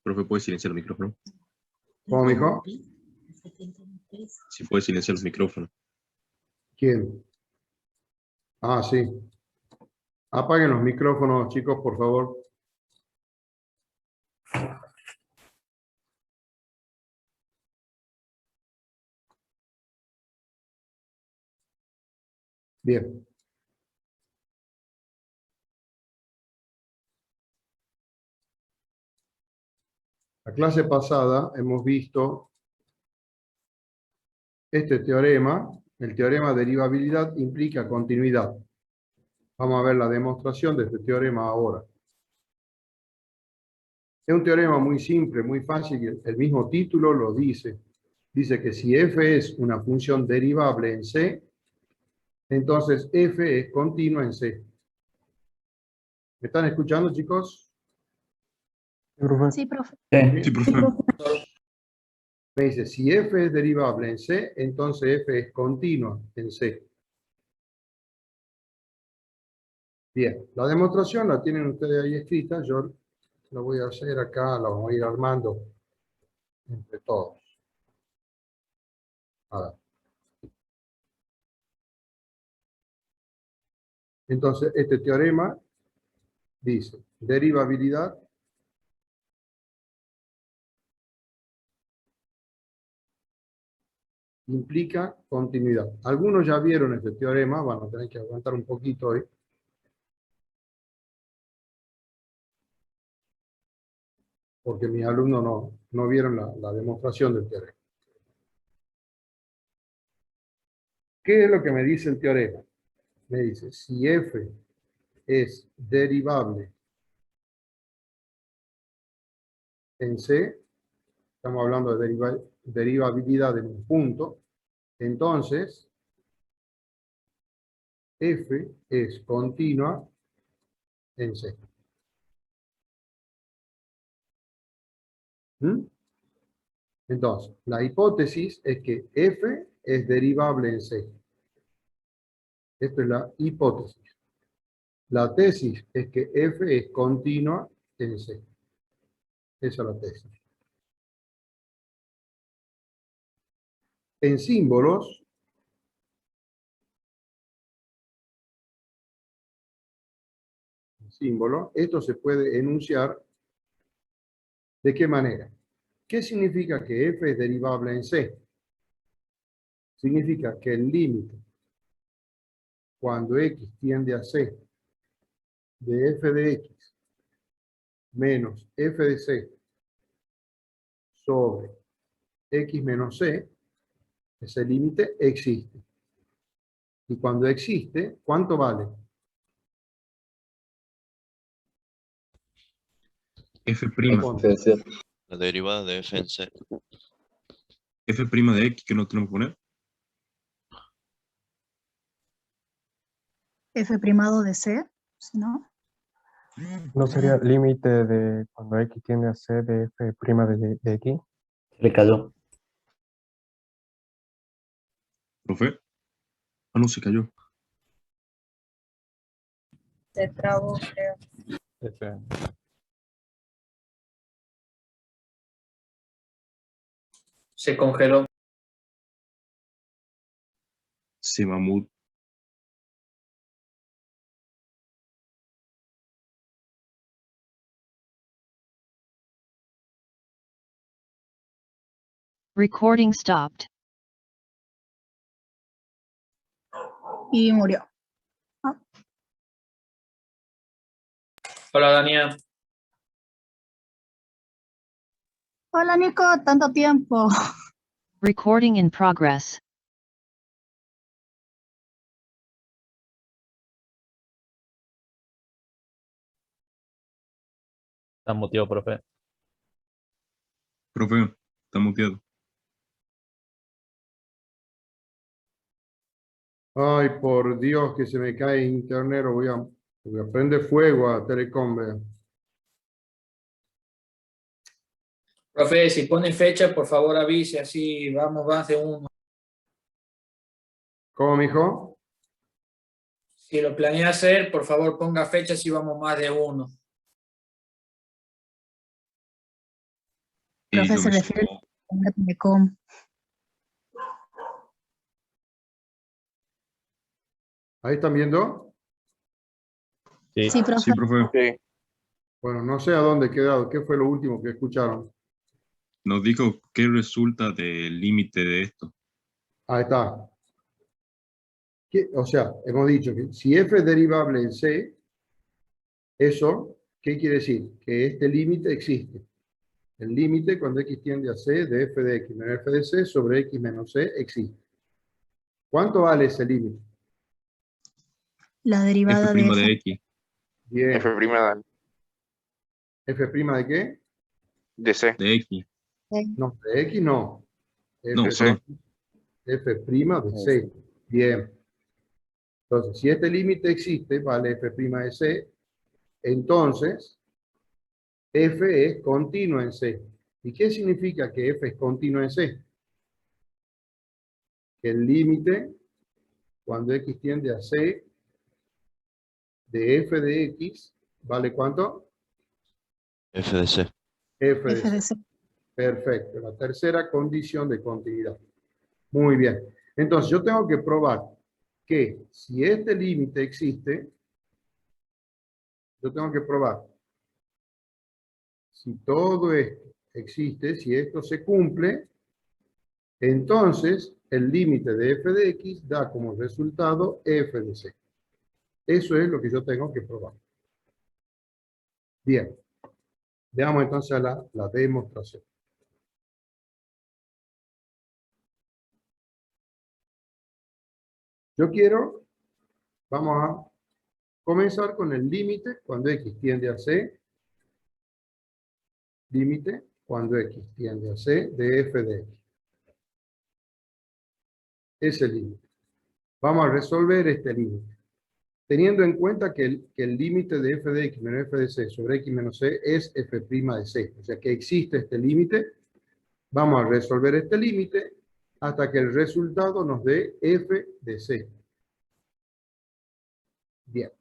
Profe, ¿puede silenciar el micrófono? ¿Cómo, mijo? Si puede silenciar el micrófono. ¿Quién? Ah, sí. Apaguen los micrófonos, chicos, por favor. Bien. La clase pasada hemos visto este teorema. El teorema de derivabilidad implica continuidad. Vamos a ver la demostración de este teorema ahora. Es un teorema muy simple, muy fácil. El mismo título lo dice. Dice que si f es una función derivable en C, entonces f es continua en C. ¿Me están escuchando, chicos? Sí, profe. Sí, profe. Me dice, si f es derivable en C, entonces f es continua en C. Bien, la demostración la tienen ustedes ahí escrita. Yo la voy a hacer acá, la vamos a ir armando entre todos. A ver. Entonces, este teorema dice, derivabilidad implica continuidad. Algunos ya vieron este teorema, van a tener que aguantar un poquito hoy. Porque mis alumnos no vieron la demostración del teorema. ¿Qué es lo que me dice el teorema? Me dice, si f es derivable en C, estamos hablando de derivabilidad en un punto, entonces f es continua en C. ¿Mm? Entonces, la hipótesis es que f es derivable en C. Esto es la hipótesis. La tesis es que f es continua en C. Esa es la tesis. En símbolos, esto se puede enunciar ¿de qué manera? ¿Qué significa que f es derivable en C? Significa que el límite cuando x tiende a C de f de x menos f de C sobre x menos C, ese límite existe. Y cuando existe, ¿cuánto vale? F'. La derivada de f en C. F' de X, que no tenemos que poner. F primado de C, si no. ¿No sería límite de cuando x tiende a c de f' de x? Se le cayó. ¿Profe? Ah, no, se cayó. Se trabó, creo. F. Se congeló. Se mamut. Recording stopped. Y murió. Hola, Daniel. Hola, Nico, tanto tiempo. Recording in progress. Está muteado, profe. Profe, está muteado. Ay, por Dios, que se me cae internet, voy a prender fuego a Telecom. Vea. Profe, si pone fecha, por favor avise, así vamos más de uno. ¿Cómo, mijo? Si lo planea hacer, por favor ponga fecha si vamos más de uno. Y Profe, lo se mismo, refiere a Telecom. ¿Ahí están viendo? Sí. Sí, profe. sí, profe, Bueno, no sé a dónde he quedado. ¿Qué fue lo último que escucharon? nos dijo qué resulta del límite de esto. Ahí está. O sea, hemos dicho que si f es derivable en C, eso, ¿qué quiere decir? Que este límite existe. El límite cuando x tiende a C de f de x menos f de C sobre x menos C existe. ¿Cuánto vale ese límite? La derivada de F' f. de X. Bien. F' ¿F' de qué? de C. De X. No, de x no. No, F', perdón. f' de C. Bien. Entonces, si este límite existe, vale f' de C, entonces f es continuo en C. ¿Y qué significa que f es continuo en C? Que el límite, cuando x tiende a C, de f de x, ¿vale cuánto? F de C. F de F de C. C. Perfecto. La tercera condición de continuidad. Muy bien. Entonces, yo tengo que probar que si este límite existe, yo tengo que probar si todo esto existe, si esto se cumple, entonces el límite de f de x da como resultado f de c. Eso es lo que yo tengo que probar. Bien. Veamos entonces la demostración. Yo quiero, vamos a comenzar con el límite cuando x tiende a c, límite cuando x tiende a c de f de x. Ese límite. Vamos a resolver este límite. Teniendo en cuenta que el límite de f de x menos f de c sobre x menos c es f' de c. O sea que existe este límite. Vamos a resolver este límite hasta que el resultado nos dé f de c. Bien.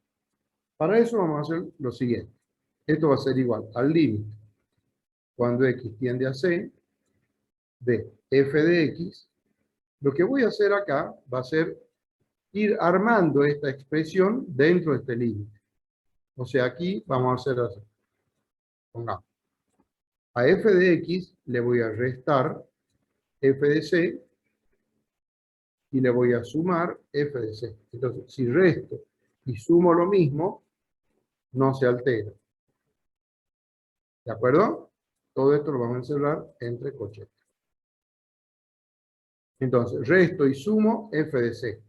Para eso vamos a hacer lo siguiente. Esto va a ser igual al límite cuando x tiende a c de f de x. Lo que voy a hacer acá va a ser ir armando esta expresión dentro de este límite. O sea, aquí vamos a hacer así. Pongamos. A f de x le voy a restar f de c y le voy a sumar f de c. Entonces, si resto y sumo lo mismo, no se altera. ¿De acuerdo? Todo esto lo vamos a encerrar entre corchetes. Entonces, resto y sumo f de c.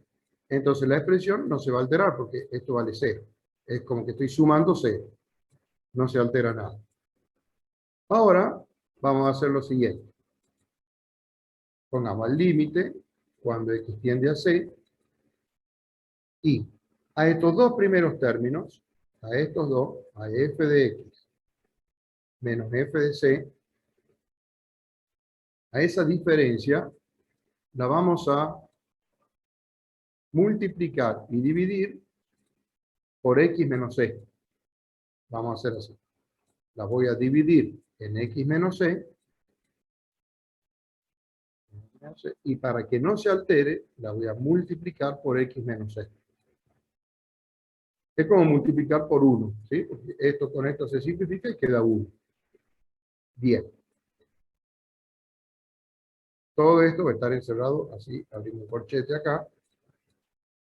Entonces, la expresión no se va a alterar porque esto vale 0. Es como que estoy sumando 0. No se altera nada. Ahora, vamos a hacer lo siguiente. Pongamos el límite cuando x tiende a c. Y a estos dos primeros términos, a estos dos, a f de x menos f de c, a esa diferencia la vamos a multiplicar y dividir por x menos c. Vamos a hacer así. La voy a dividir en x menos c. Y para que no se altere, la voy a multiplicar por x menos c. Es como multiplicar por 1, ¿sí? Porque esto con esto se simplifica y queda 1. Bien. Todo esto va a estar encerrado, así, abrimos un corchete acá.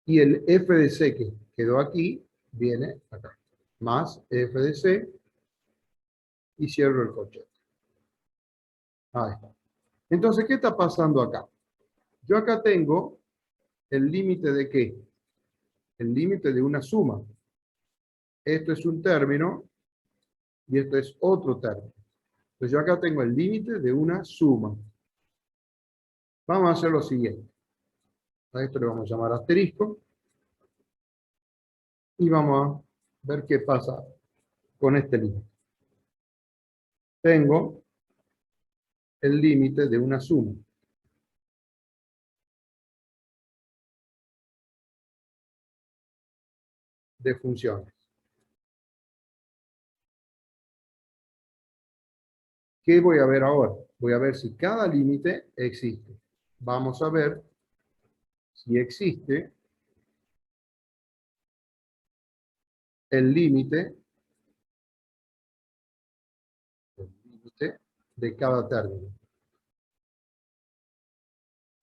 Y el f de c que quedó aquí, viene acá. Más f de c, y cierro el corchete. Ahí está. Entonces, ¿qué está pasando acá? Yo acá tengo el límite de ¿qué? El límite de una suma. Esto es un término, y esto es otro término. Entonces, yo acá tengo el límite de una suma. Vamos a hacer lo siguiente. A esto le vamos a llamar asterisco. Y vamos a ver qué pasa con este límite. Tengo el límite de una suma. De funciones. ¿Qué voy a ver ahora? Voy a ver si cada límite existe. Vamos a ver si existe el límite de cada término.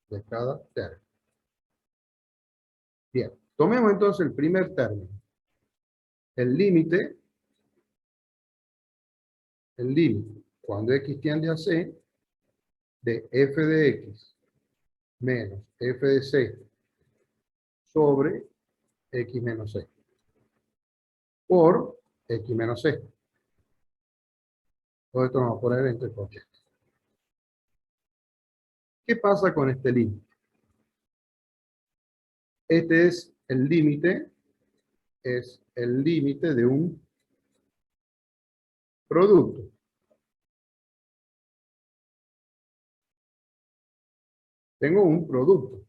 De cada término. Bien, tomemos entonces el primer término. El límite, cuando x tiende a c, de f de x menos f de c sobre x menos c por x menos c. Todo esto lo vamos a poner entre corchetes. ¿Qué pasa con este límite? Este es el límite de un producto. Tengo un producto.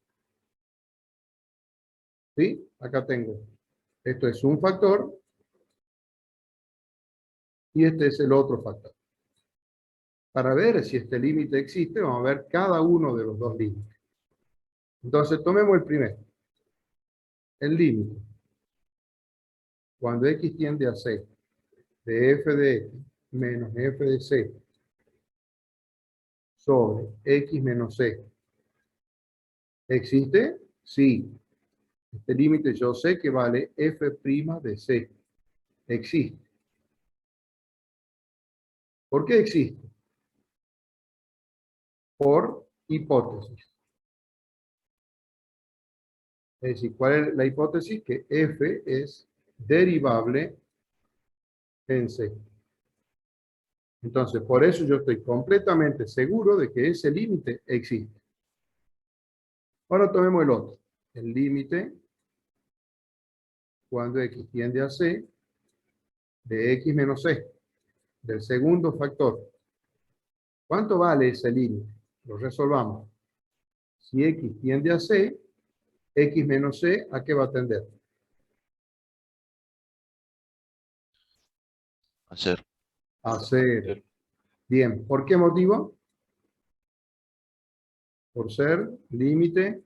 ¿Sí? Acá tengo. Esto es un factor y este es el otro factor. Para ver si este límite existe, vamos a ver cada uno de los dos límites. Entonces, tomemos el primero. El límite. Cuando x tiende a c, de f de x menos f de c sobre x menos c. ¿Existe? Sí. Este límite yo sé que vale f' de c. Existe. ¿Por qué existe? Por hipótesis. Es decir, ¿cuál es la hipótesis? Que f es derivable en c. Entonces, por eso yo estoy completamente seguro de que ese límite existe. Ahora tomemos el otro. El límite, cuando x tiende a c, de x menos c, del segundo factor. ¿Cuánto vale ese límite? Lo resolvamos. Si x tiende a c, x menos c, ¿a qué va a tender? A cero. A 0. Bien, ¿por qué motivo? Por ser límite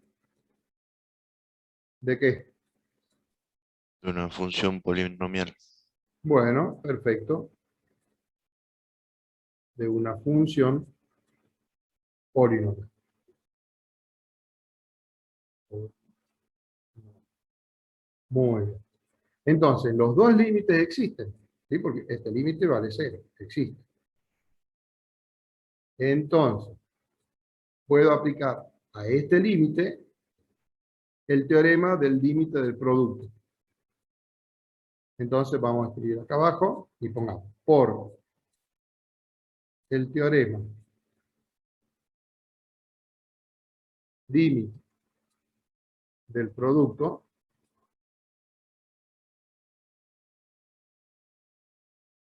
¿de qué? De una función polinomial. Bueno, perfecto. De una función polinomial. Muy bien. Entonces, los dos límites existen, ¿sí? Porque este límite vale 0, existe. Entonces, puedo aplicar a este límite el teorema del límite del producto. Entonces, vamos a escribir acá abajo y pongamos por el teorema límite del producto,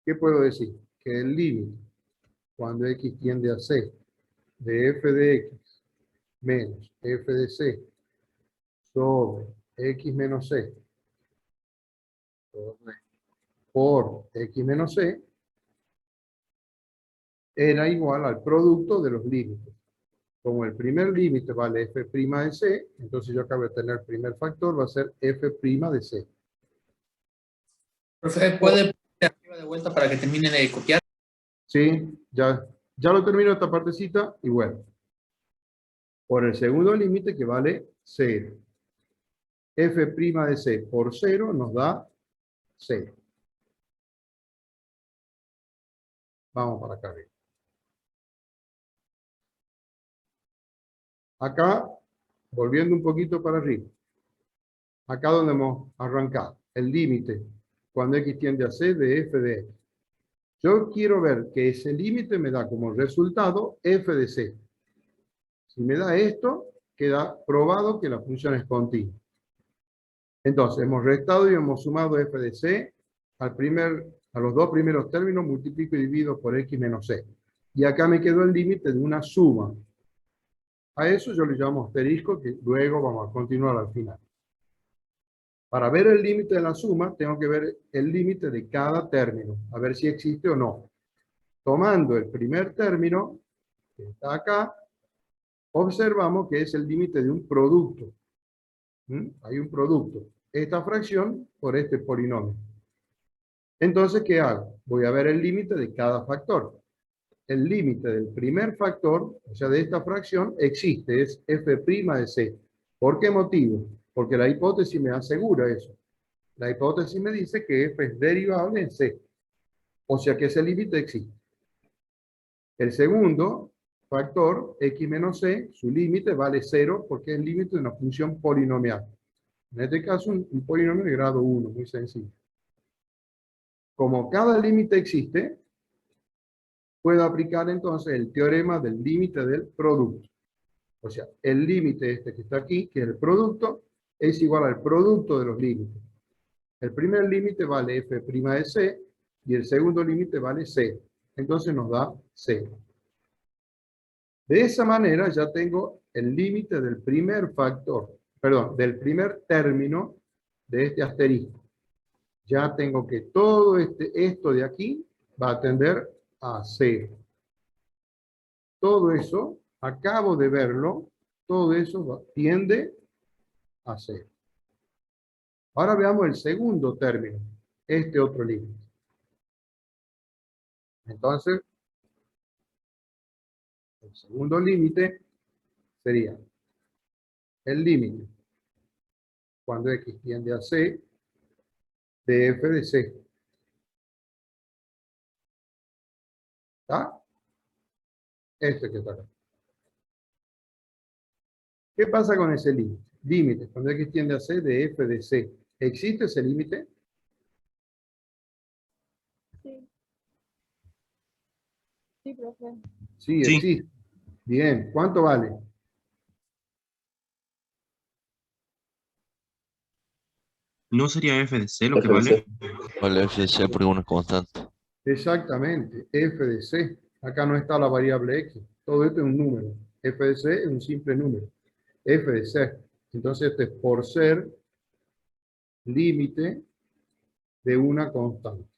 ¿qué puedo decir? Que el límite, cuando x tiende a c, de f de x menos f de c sobre x menos c por x menos c era igual al producto de los límites. Como el primer límite vale f' de c, entonces yo acabo de tener el primer factor, va a ser f' de c. Profe, ¿puede poner arriba de vuelta para que termine de copiar? Sí, ya lo termino esta partecita y bueno. Por el segundo límite que vale 0. f' de c por 0 nos da 0. Vamos para acá arriba. Acá, volviendo un poquito para arriba. Acá donde hemos arrancado. El límite, cuando x tiende a c, de f de x. Yo quiero ver que ese límite me da como resultado f de c. Si me da esto, queda probado que la función es continua. Entonces, hemos restado y hemos sumado f de c a los dos primeros términos, multiplico y divido por x menos c. Y acá me quedó el límite de una suma. A eso yo le llamo asterisco, que luego vamos a continuar al final. Para ver el límite de la suma, tengo que ver el límite de cada término, a ver si existe o no. Tomando el primer término, que está acá, observamos que es el límite de un producto. Hay un producto. Esta fracción por este polinomio. Entonces, ¿qué hago? Voy a ver el límite de cada factor. El límite del primer factor, o sea, de esta fracción, existe, es f' de c. ¿Por qué motivo? Porque la hipótesis me asegura eso. La hipótesis me dice que f es derivable en c. O sea que ese límite existe. El segundo factor, x menos c, su límite vale 0 porque es el límite de una función polinomial. En este caso, un polinomio de grado 1, muy sencillo. Como cada límite existe, puedo aplicar entonces el teorema del límite del producto. O sea, el límite este que está aquí, que es el producto, es igual al producto de los límites. El primer límite vale f' de c y el segundo límite vale c. Entonces nos da 0. De esa manera ya tengo el límite del primer factor, perdón, del primer término de este asterisco. Ya tengo que todo esto de aquí va a tender a 0. Todo eso, acabo de verlo, todo eso tiende a 0. Ahora veamos el segundo término, este otro límite. Entonces, el segundo límite sería el límite cuando x tiende a c de f de c. ¿Está? Este que está acá. ¿Qué pasa con ese límite? Límite cuando x tiende a c de f de c. ¿Existe ese límite? Sí. Sí, profe. Sí, Sí. existe. Bien. ¿Cuánto vale? ¿No sería f de c lo que F de vale? C. Vale f de c porque es una constante. Exactamente. F de c. Acá no está la variable x. Todo esto es un número. F de c es un simple número. F de c. Entonces esto es por ser límite de una constante.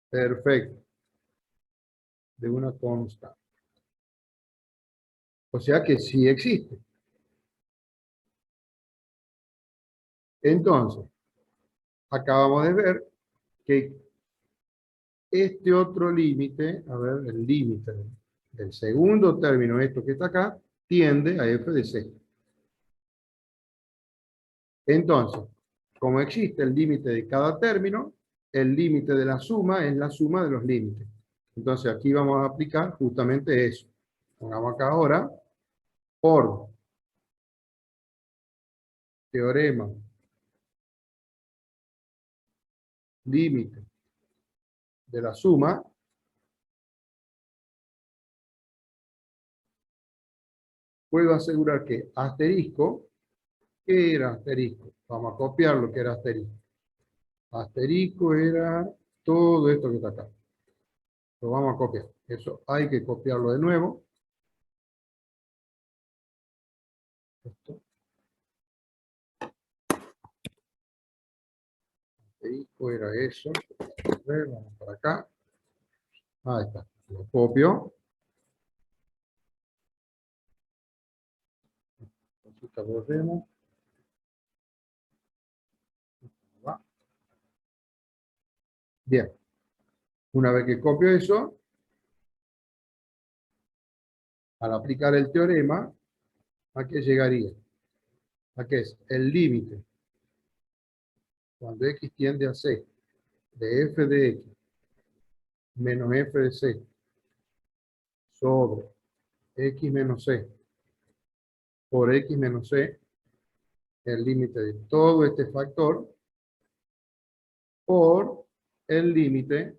Perfecto. De una constante. O sea que sí existe. Entonces, acabamos de ver que este otro límite, a ver, el límite del segundo término, esto que está acá, tiende a f de c. Entonces, como existe el límite de cada término, el límite de la suma es la suma de los límites. Entonces, aquí vamos a aplicar justamente eso. Pongamos acá ahora, por teorema límite de la suma, puedo asegurar que asterisco, ¿qué era asterisco? Vamos a copiar lo que era asterisco. Asterisco era todo esto que está acá. Lo vamos a copiar. Eso hay que copiarlo de nuevo. Esto. Asterisco era eso. A ver, vamos para acá. Ahí está. Lo copio. Borremos. Bien. Una vez que copio eso, al aplicar el teorema, ¿a qué llegaría? ¿A qué es? El límite. Cuando x tiende a c, de f de x menos f de c sobre x menos c por x menos c, el límite de todo este factor, por el límite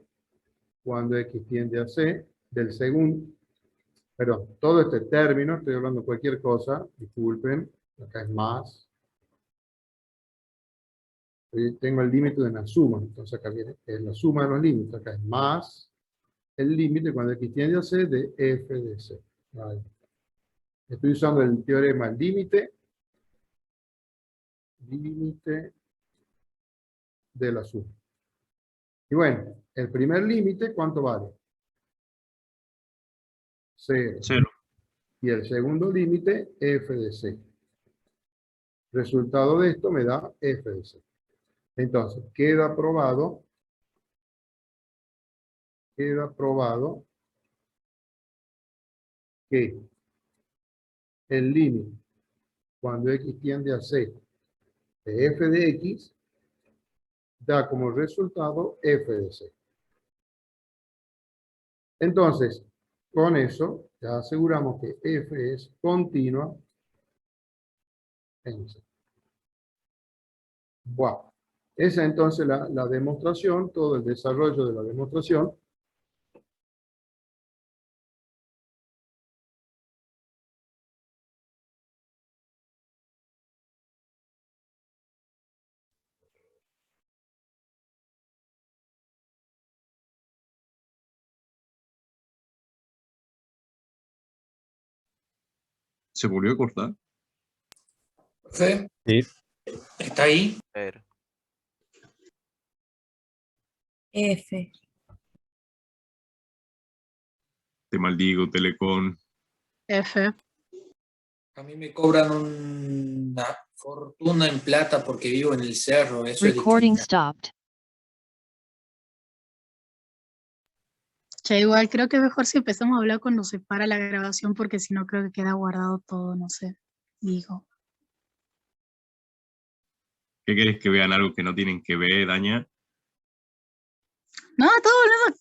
cuando x tiende a c del segundo, perdón, todo este término, estoy hablando de cualquier cosa, disculpen, acá es más. Tengo el límite de una suma, entonces acá viene es la suma de los límites, acá es más el límite cuando x tiende a c de f de c. Vale. Estoy usando el teorema límite de la suma. Y bueno, el primer límite, ¿cuánto vale? 0. 0. Y el segundo límite, f de c. Resultado de esto me da f de c. Entonces, queda probado que el límite, cuando x tiende a c, de f de x, da como resultado f de c. Entonces, con eso, ya aseguramos que f es continua en C. Bueno, esa entonces la demostración, todo el desarrollo de la demostración. ¿Se volvió a cortar? Profe, Sí. ¿está ahí? Pero, F. Te maldigo, Telecom. F. A mí me cobran una fortuna en plata porque vivo en el cerro. Eso es Recording discriminación. stopped. Che, igual creo que es mejor si empezamos a hablar cuando se para la grabación, porque si no creo que queda guardado todo, no sé. Digo. ¿Qué querés que vean algo que no tienen que ver, Daña? No, todo hablando.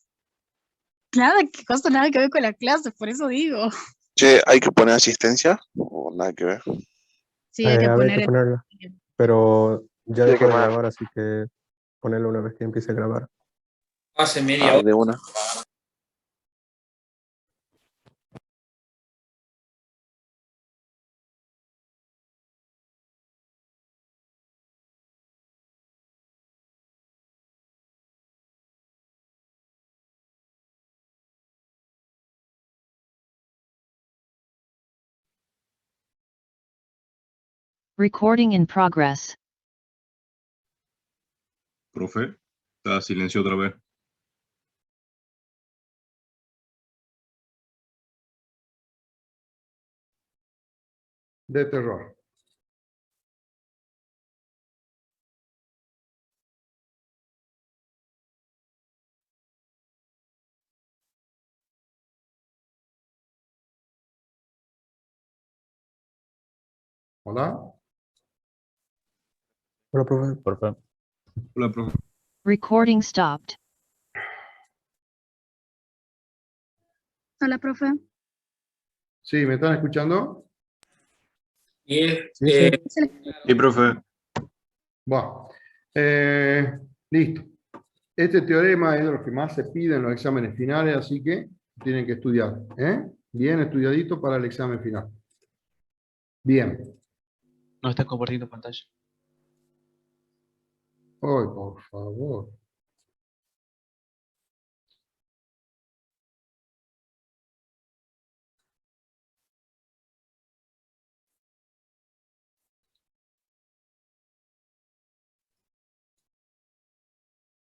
Nada, que cosa nada que ver con la clase, por eso digo. Che, ¿hay que poner asistencia? O nada que ver. Sí, hay que Habría que poner. ponerla. Pero ya Sí, dejó de que más. grabar, así que ponerlo una vez que empiece a grabar. Hace media hora. De una. Recording in progress. Profe, está silencio otra vez. De terror. Hola. Hola, profe. Profe. Hola, profe. Recording stopped. Hola, profe. Sí, ¿me están escuchando? Y es, Sí, sí. Sí, profe. Bueno. Listo. Este teorema es de los que más se pide en los exámenes finales, así que tienen que estudiar. Bien estudiadito para el examen final. Bien. No está compartiendo pantalla. Ay, por favor.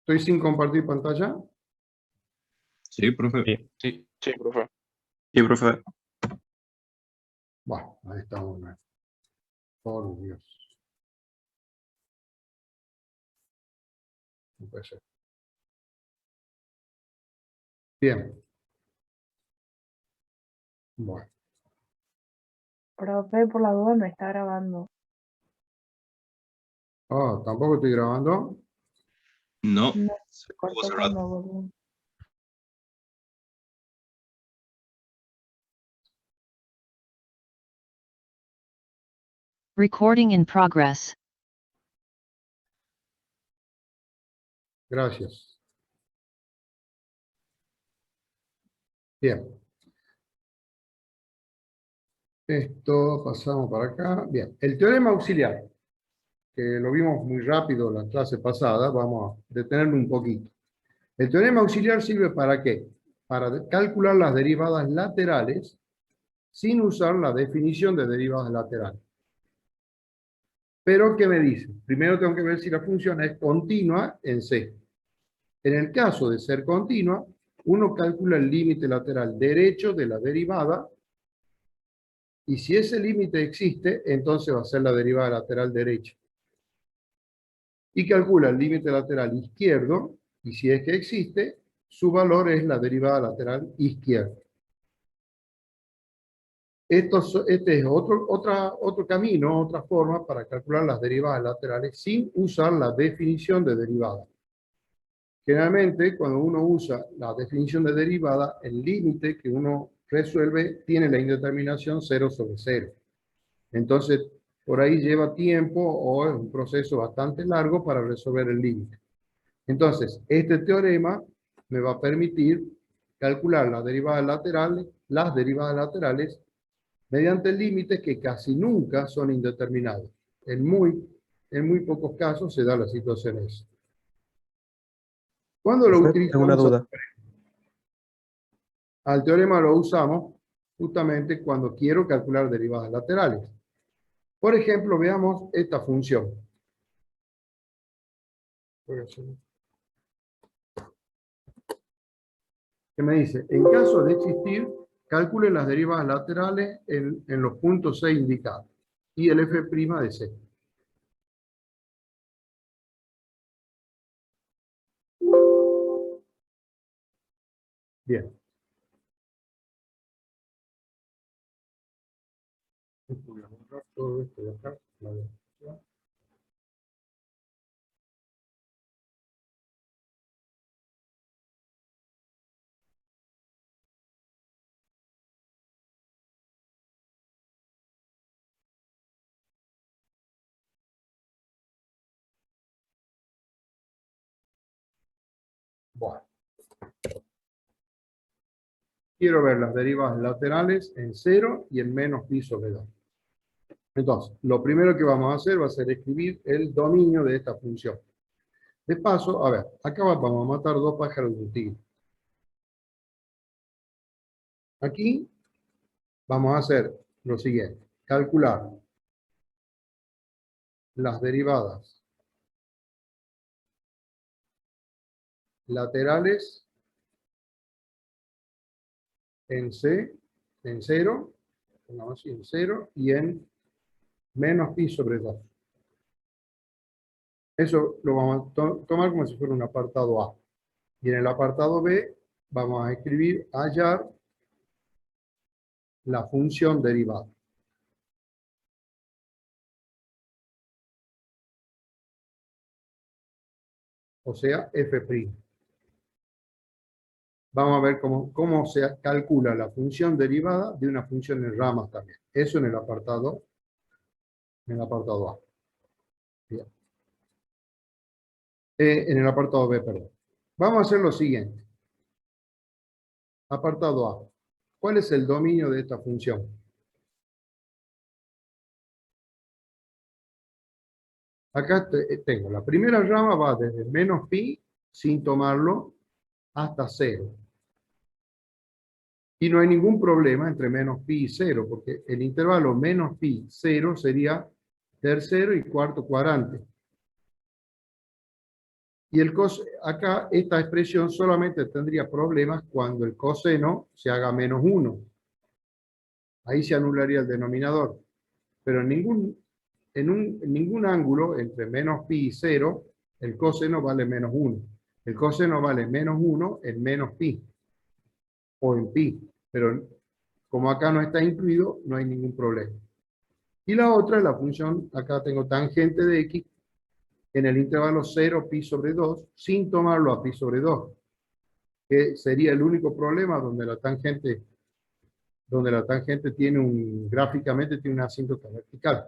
¿Estoy sin compartir pantalla? Sí, profe. Sí. Sí. Sí, profe. Sí, profe. Bueno, ahí estamos. Por Dios. No puede ser. Bien. Bueno. Profe, por la duda no está grabando. Oh, ¿tampoco estoy grabando? No. No, Se detuvo cortó hace rato. cuando volvió. Recording in progress. Gracias. Bien. Esto pasamos para acá. Bien. El teorema auxiliar, que lo vimos muy rápido en la clase pasada, vamos a detenerlo un poquito. El teorema auxiliar sirve ¿para qué? Para calcular las derivadas laterales sin usar la definición de derivadas laterales. Pero, ¿qué me dice? Primero tengo que ver si la función es continua en C. En el caso de ser continua, uno calcula el límite lateral derecho de la derivada, y si ese límite existe, entonces va a ser la derivada lateral derecha. Y calcula el límite lateral izquierdo, y si es que existe, su valor es la derivada lateral izquierda. Este es otro camino, otra forma para calcular las derivadas laterales sin usar la definición de derivada. Generalmente, cuando uno usa la definición de derivada, el límite que uno resuelve tiene la indeterminación 0 sobre 0. Entonces, por ahí lleva tiempo o es un proceso bastante largo para resolver el límite. Entonces, este teorema me va a permitir calcular las derivadas laterales mediante límites que casi nunca son indeterminados. En muy pocos casos se da la situación esa. ¿Cuándo lo Profe, tengo una utilizamos? duda. Al teorema lo usamos justamente cuando quiero calcular derivadas laterales. Por ejemplo, veamos esta función. Que me dice, en caso de existir, calcule las derivadas laterales en los puntos C indicados y el f' de C. Bien. Voy a borrar todo esto de acá. Bueno. Quiero ver las derivadas laterales en 0 y en menos pi sobre 2. Entonces, lo primero que vamos a hacer va a ser escribir el dominio de esta función. De paso, a ver, acá vamos a matar dos pájaros de un tiro. Aquí vamos a hacer lo siguiente. Calcular las derivadas laterales en C, en 0, pongamos así, en 0 y en menos pi sobre 2. Eso lo vamos a tomar como si fuera un apartado A. Y en el apartado B vamos a escribir hallar la función derivada. O sea, f'. Vamos a ver cómo se calcula la función derivada de una función en ramas también. Eso en el apartado A. Bien. En el apartado B, perdón. Vamos a hacer lo siguiente. Apartado A. ¿Cuál es el dominio de esta función? Acá tengo, la primera rama va desde menos pi, sin tomarlo, hasta 0. Y no hay ningún problema entre menos pi y 0, porque el intervalo menos pi, 0 sería tercero y cuarto cuadrante. Y acá esta expresión solamente tendría problemas cuando el coseno se haga menos 1. Ahí se anularía el denominador. Pero en ningún ángulo entre menos pi y 0, el coseno vale menos 1. El coseno vale menos 1 en menos pi. O en pi. Pero como acá no está incluido, no hay ningún problema. Y la otra es la función, acá tengo tangente de x, en el intervalo 0 pi sobre 2, sin tomarlo a pi sobre 2, que sería el único problema donde la tangente tiene gráficamente tiene una asíntota vertical.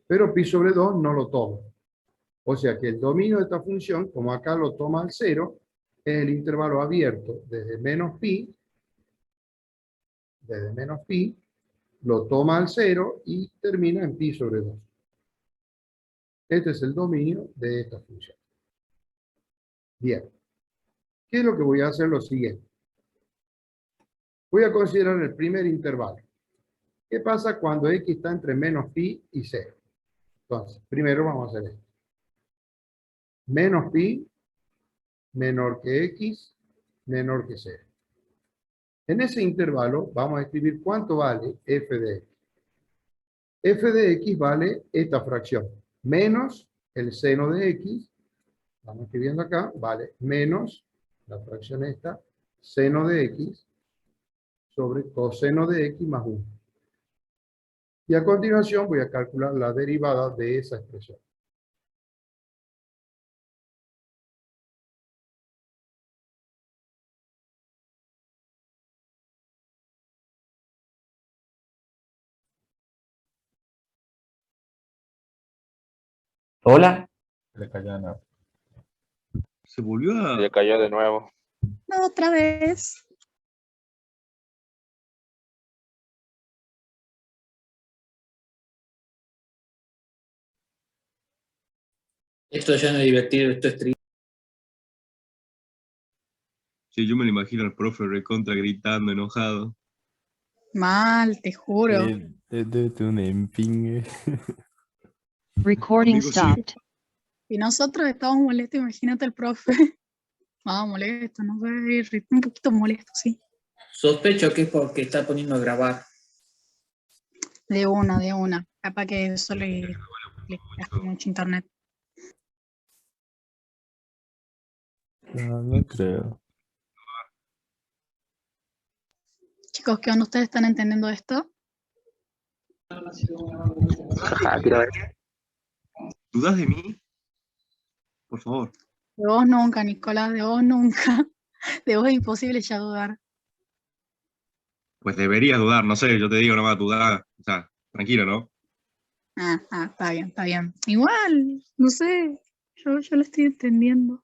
Pero pi sobre 2 no lo toma. O sea que el dominio de esta función, como acá lo toma al 0, es el intervalo abierto desde menos pi, lo toma al 0 y termina en pi sobre 2. Este es el dominio de esta función. Bien. ¿Qué es lo que voy a hacer? Lo siguiente. Voy a considerar el primer intervalo. ¿Qué pasa cuando x está entre menos pi y 0? Entonces, primero vamos a hacer esto. Menos pi menor que x menor que 0. En ese intervalo vamos a escribir cuánto vale f de x. F de x vale esta fracción, menos el seno de x, estamos escribiendo acá, vale menos la fracción esta, seno de x, sobre coseno de x más 1. Y a continuación voy a calcular la derivada de esa expresión. Hola. Se volvió a... Se cayó de nuevo. No, otra vez. Esto ya no es divertido, esto es triste. Sí, yo me lo imagino al profe recontra gritando, enojado. Mal, te juro. Recording Amigo, sí. stopped. Y nosotros estamos molestos, imagínate el profe. Ah, molesto, no sé, un poquito molesto, sí. Sospecho que es porque está poniendo a grabar. De una. Capaz que eso le gasta mucho internet. No creo. Chicos, ¿qué onda? ¿Ustedes están entendiendo esto? ¿Dudas de mí? Por favor. De vos nunca, Nicolás, de vos nunca. De vos es imposible ya dudar. Pues deberías dudar, no sé, yo te digo nomás, dudar. O sea, tranquilo, ¿no? Está bien, está bien. Igual, no sé, yo lo estoy entendiendo.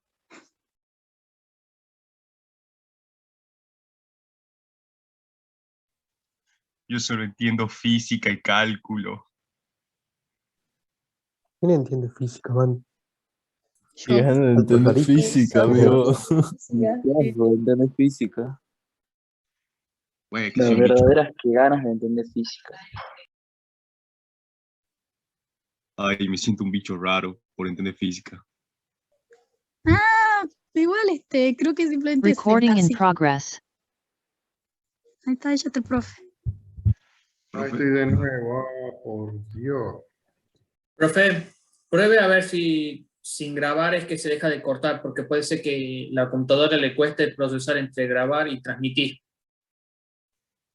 Yo solo entiendo física y cálculo. ¿Quién entiende física, man? Yo, entiendo física, amigo. Entender física. Güey, que Las soy un bicho. verdaderas que ganas de entender física. Ay, me siento un bicho raro por entender física. igual creo que simplemente Recording in así. progress. Ahí está, ya está el profe. Ahí estoy de nuevo, por Dios. Profe, pruebe a ver si sin grabar es que se deja de cortar, porque puede ser que la computadora le cueste procesar entre grabar y transmitir.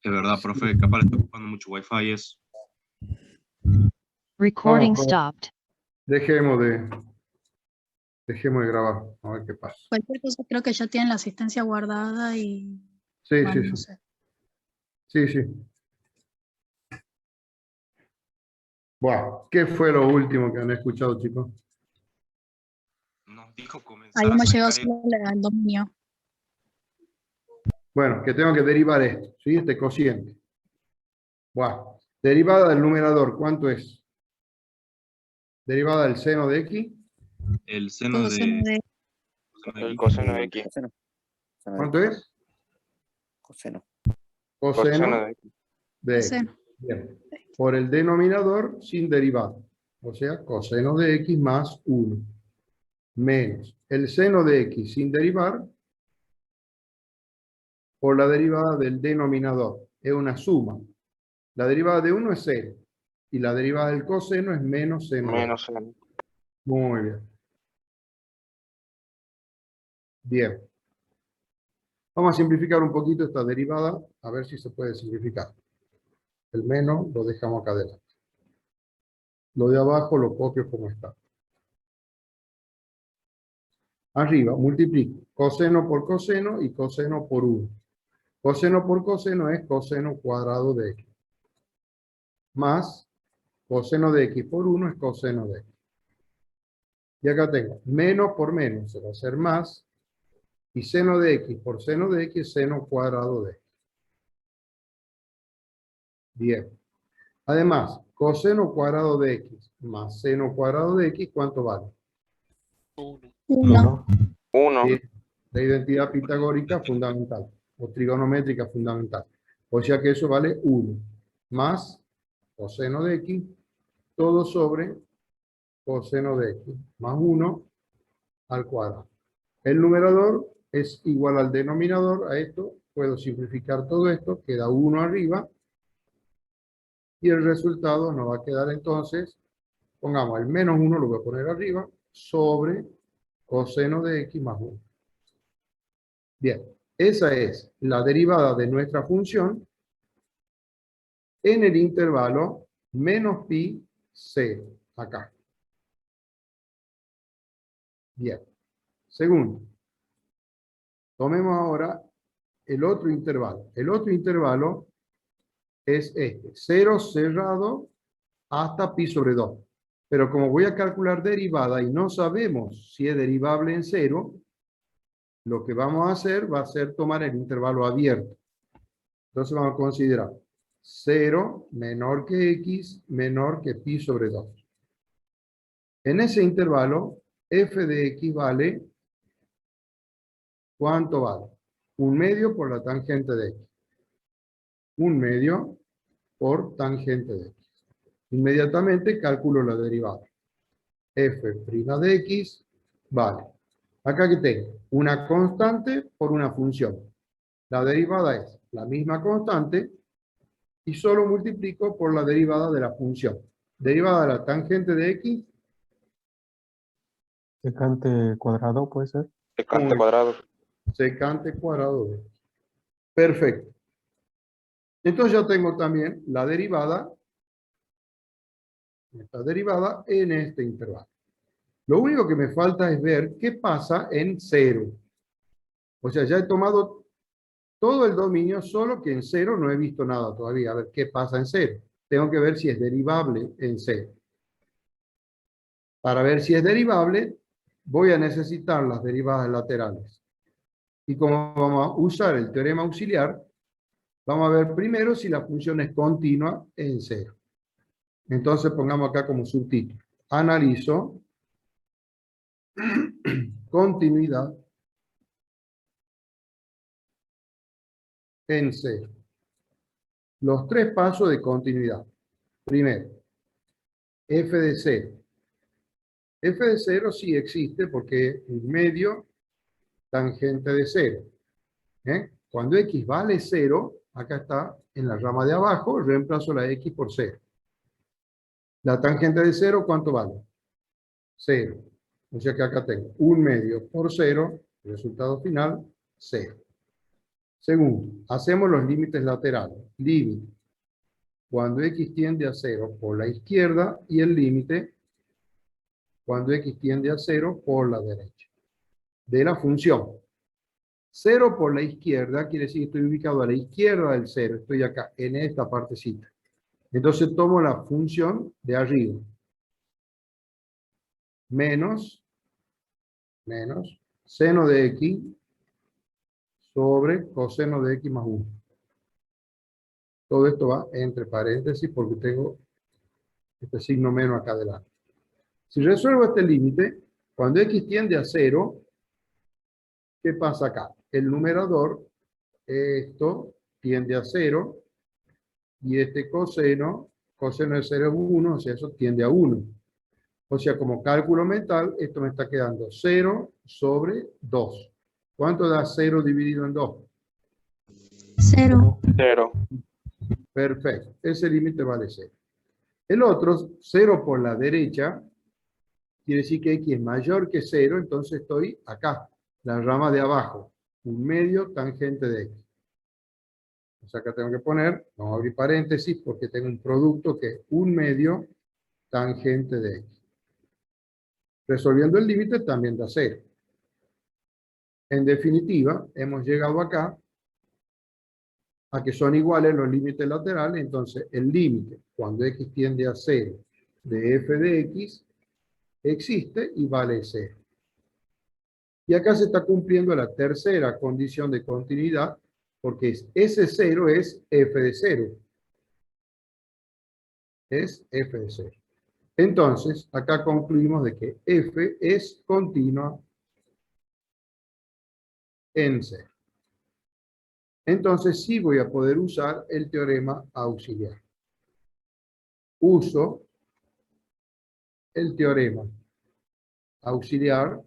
Es verdad, profe, capaz le está ocupando mucho wifi eso. Recording Vamos, stopped. Dejemos de grabar, a ver qué pasa. Cualquier cosa creo que ya tienen la asistencia guardada y... Sí, bueno, sí, no sí. sé. Sí. Bueno, ¿qué fue lo último que han escuchado, chicos? Nos dijo comenzar Ahí a hemos llegado sacar solo al dominio. Bueno, que tengo que derivar esto, ¿sí? Este cociente. Bueno, derivada del numerador, ¿cuánto es? Derivada del seno de x, el seno Coseno de... de... El coseno de x. ¿cuánto es? Coseno. Coseno de x. de x. Coseno. Bien. Por el denominador sin derivada, o sea, coseno de x más 1, menos el seno de x sin derivar, por la derivada del denominador. Es una suma. La derivada de 1 es 0. Y la derivada del coseno es menos seno de x. Menos n. Muy bien. Bien. Vamos a simplificar un poquito esta derivada, a ver si se puede simplificar. El menos lo dejamos acá adelante. Lo de abajo lo copio como está. Arriba, multiplico coseno por coseno y coseno por 1. Coseno por coseno es coseno cuadrado de x. Más coseno de x por 1 es coseno de x. Y acá tengo menos por menos, se va a hacer más. Y seno de x por seno de x es seno cuadrado de x. Bien. Además, coseno cuadrado de x más seno cuadrado de x, ¿cuánto vale? 1. 1. Bien. La identidad pitagórica fundamental, o trigonométrica fundamental. O sea que eso vale 1, más coseno de x, todo sobre coseno de x, más 1 al cuadrado. El numerador es igual al denominador, a esto, puedo simplificar todo esto, queda 1 arriba, y el resultado nos va a quedar entonces, pongamos el menos 1, lo voy a poner arriba, sobre coseno de x más 1. Bien, esa es la derivada de nuestra función en el intervalo menos pi 0, acá. Bien. Segundo, tomemos ahora el otro intervalo. El otro intervalo es este, 0 cerrado hasta pi sobre 2. Pero como voy a calcular derivada y no sabemos si es derivable en 0, lo que vamos a hacer va a ser tomar el intervalo abierto. Entonces vamos a considerar 0 menor que x menor que pi sobre 2. En ese intervalo, f de x vale, ¿cuánto vale? 1/2 por la tangente de x. 1/2 por tangente de x. Inmediatamente calculo la derivada. F' de x vale. Acá que tengo una constante por una función. La derivada es la misma constante y solo multiplico por la derivada de la función. Derivada de la tangente de x. Secante cuadrado, ¿puede ser? Secante cuadrado. Secante cuadrado de x. Perfecto. Entonces ya tengo también la derivada, esta derivada en este intervalo. Lo único que me falta es ver qué pasa en 0. O sea, ya he tomado todo el dominio, solo que en 0 no he visto nada todavía. A ver qué pasa en 0. Tengo que ver si es derivable en 0. Para ver si es derivable, voy a necesitar las derivadas laterales. Y como vamos a usar el teorema auxiliar, vamos a ver primero si la función es continua en 0. Entonces pongamos acá como subtítulo. Analizo continuidad en 0. Los 3 pasos de continuidad. Primero, f de 0. F de 0 sí existe porque es un medio tangente de 0. Cuando x vale 0, acá está en la rama de abajo, reemplazo la x por 0. La tangente de 0, ¿cuánto vale? 0. O sea que acá tengo 1/2 por 0, resultado final, 0. Segundo, hacemos los límites laterales. Límite cuando x tiende a 0 por la izquierda y el límite cuando x tiende a 0 por la derecha. De la función. 0 por la izquierda quiere decir que estoy ubicado a la izquierda del 0. Estoy acá, en esta partecita. Entonces tomo la función de arriba. Menos seno de x sobre coseno de x más 1. Todo esto va entre paréntesis porque tengo este signo menos acá adelante. Si resuelvo este límite, cuando x tiende a 0, ¿qué pasa acá? El numerador, esto tiende a 0, y este coseno de 0 es 1, o sea, eso tiende a 1. O sea, como cálculo mental, esto me está quedando 0 sobre 2. ¿Cuánto da 0 dividido en 2? 0. 0. Perfecto. Ese límite vale 0. El otro, 0 por la derecha, quiere decir que x es mayor que 0, entonces estoy acá, la rama de abajo, 1/2 tangente de x. O sea, acá tengo que poner, vamos a abrir paréntesis, porque tengo un producto que es 1/2 tangente de x. Resolviendo el límite también da 0. En definitiva, hemos llegado acá a que son iguales los límites laterales, entonces el límite, cuando x tiende a 0, de f de x, existe y vale 0. Y acá se está cumpliendo la tercera condición de continuidad, porque ese 0 es f de 0. Es f de 0. Entonces, acá concluimos de que f es continua en 0. Entonces sí voy a poder usar el teorema auxiliar. Uso el teorema auxiliar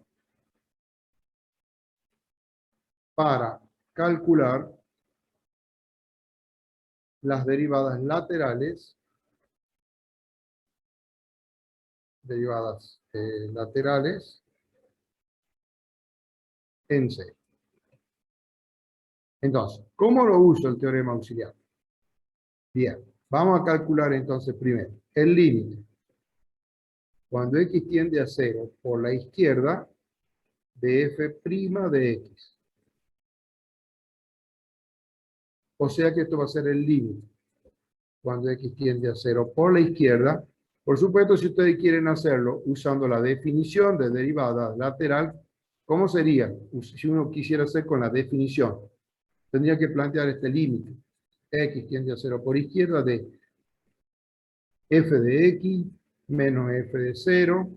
para calcular las derivadas laterales, en C. Entonces, ¿cómo lo uso el teorema auxiliar? Bien, vamos a calcular entonces primero el límite. Cuando x tiende a 0 por la izquierda de f' de x. O sea que esto va a ser el límite. Cuando x tiende a 0 por la izquierda. Por supuesto, si ustedes quieren hacerlo usando la definición de derivada lateral, ¿cómo sería? Si uno quisiera hacer con la definición, tendría que plantear este límite. X tiende a 0 por izquierda de f de x menos f de 0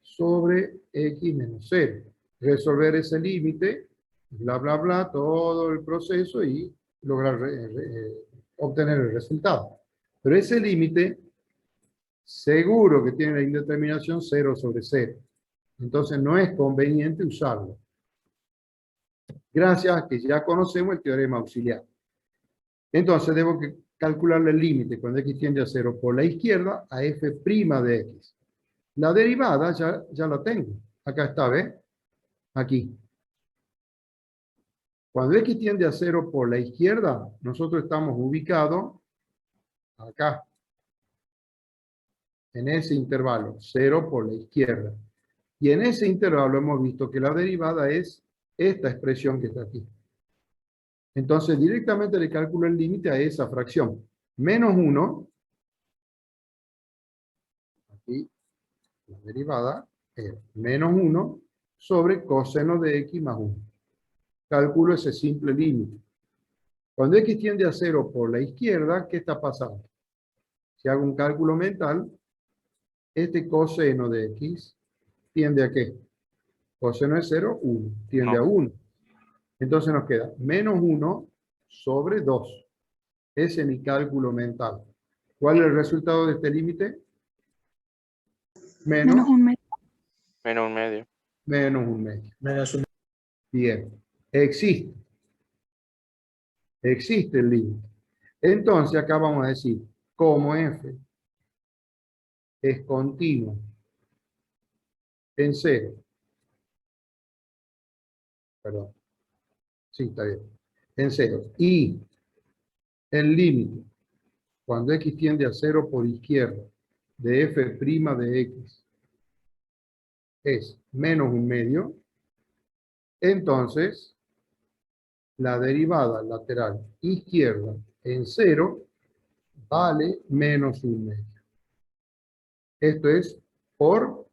sobre x menos 0. Resolver ese límite, bla, bla, bla, todo el proceso y lograr obtener el resultado. Pero ese límite, seguro que tiene la indeterminación 0 sobre 0. Entonces no es conveniente usarlo. Gracias a que ya conocemos el teorema auxiliar. Entonces debo calcularle el límite cuando x tiende a 0 por la izquierda a f' de x. La derivada ya la tengo. Acá está, ¿ves? Aquí. Cuando x tiende a 0 por la izquierda, nosotros estamos ubicados acá. En ese intervalo, 0 por la izquierda. Y en ese intervalo hemos visto que la derivada es esta expresión que está aquí. Entonces directamente le calculo el límite a esa fracción. Menos 1. Aquí la derivada es menos 1 sobre coseno de x más 1. Calculo ese simple límite. Cuando x tiende a 0 por la izquierda, ¿qué está pasando? Si hago un cálculo mental, este coseno de x tiende a ¿qué? Coseno de 0, 1. Tiende a 1. Entonces nos queda menos 1 sobre 2. Ese es mi cálculo mental. ¿Cuál es el resultado de este límite? Menos un medio. Menos un medio. Menos un medio. Menos un... Bien. Existe. Existe el límite. Entonces acá vamos a decir, como f es continuo en 0. Perdón. Sí, está bien. En 0. Y el límite, cuando x tiende a 0 por izquierda, de f' de x, es menos un medio, entonces la derivada lateral izquierda en 0 vale menos un medio. Esto es por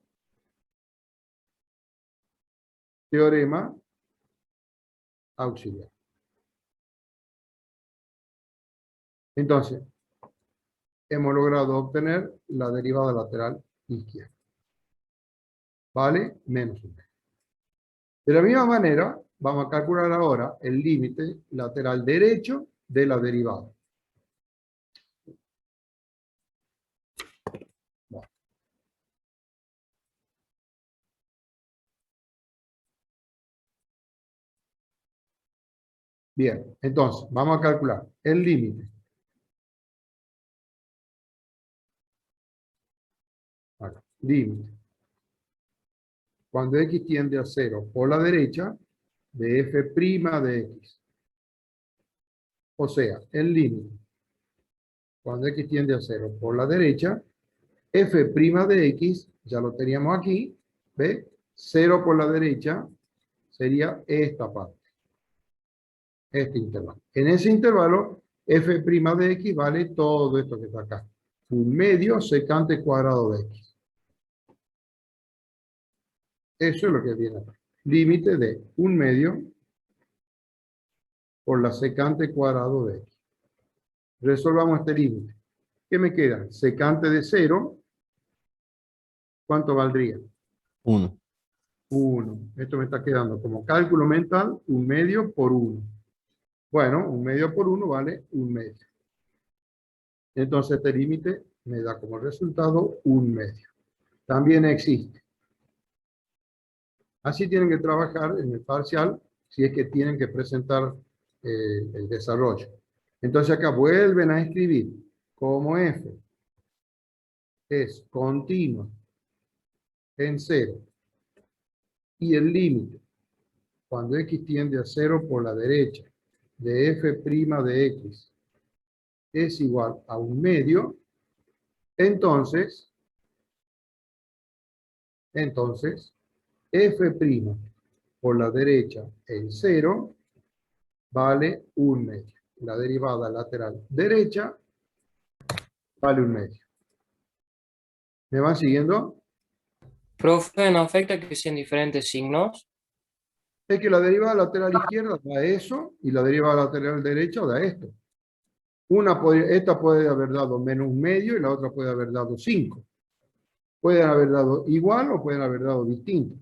teorema auxiliar. Entonces, hemos logrado obtener la derivada lateral izquierda. Vale menos un medio. De la misma manera, vamos a calcular ahora el límite lateral derecho de la derivada. Bien, entonces, vamos a calcular el límite. Acá, límite. Cuando x tiende a 0 por la derecha, de f' de x. O sea, el límite. Cuando x tiende a 0 por la derecha, f' de x, ya lo teníamos aquí, ¿ve? 0 por la derecha sería esta parte. Este intervalo. En ese intervalo, f' de x vale todo esto que está acá. Un medio secante cuadrado de x. Eso es lo que viene acá. Límite de un medio por la secante cuadrado de x. Resolvamos este límite. ¿Qué me queda? Secante de 0. ¿Cuánto valdría? 1. 1. Esto me está quedando como cálculo mental, un medio por 1. Bueno, un medio por 1 vale un medio. Entonces este límite me da como resultado un medio. También existe. Así tienen que trabajar en el parcial si es que tienen que presentar el desarrollo. Entonces acá vuelven a escribir como f es continua en 0 y el límite cuando x tiende a 0 por la derecha de f' de x es igual a 1 medio, entonces f' por la derecha en 0 vale 1 medio. La derivada lateral derecha vale 1 medio. ¿Me van siguiendo? Profe, ¿no afecta que sean diferentes signos? Es que la derivada lateral izquierda da eso y la derivada lateral derecha da esto. Esta puede haber dado menos 1 medio y la otra puede haber dado 5. Pueden haber dado igual o pueden haber dado distinto.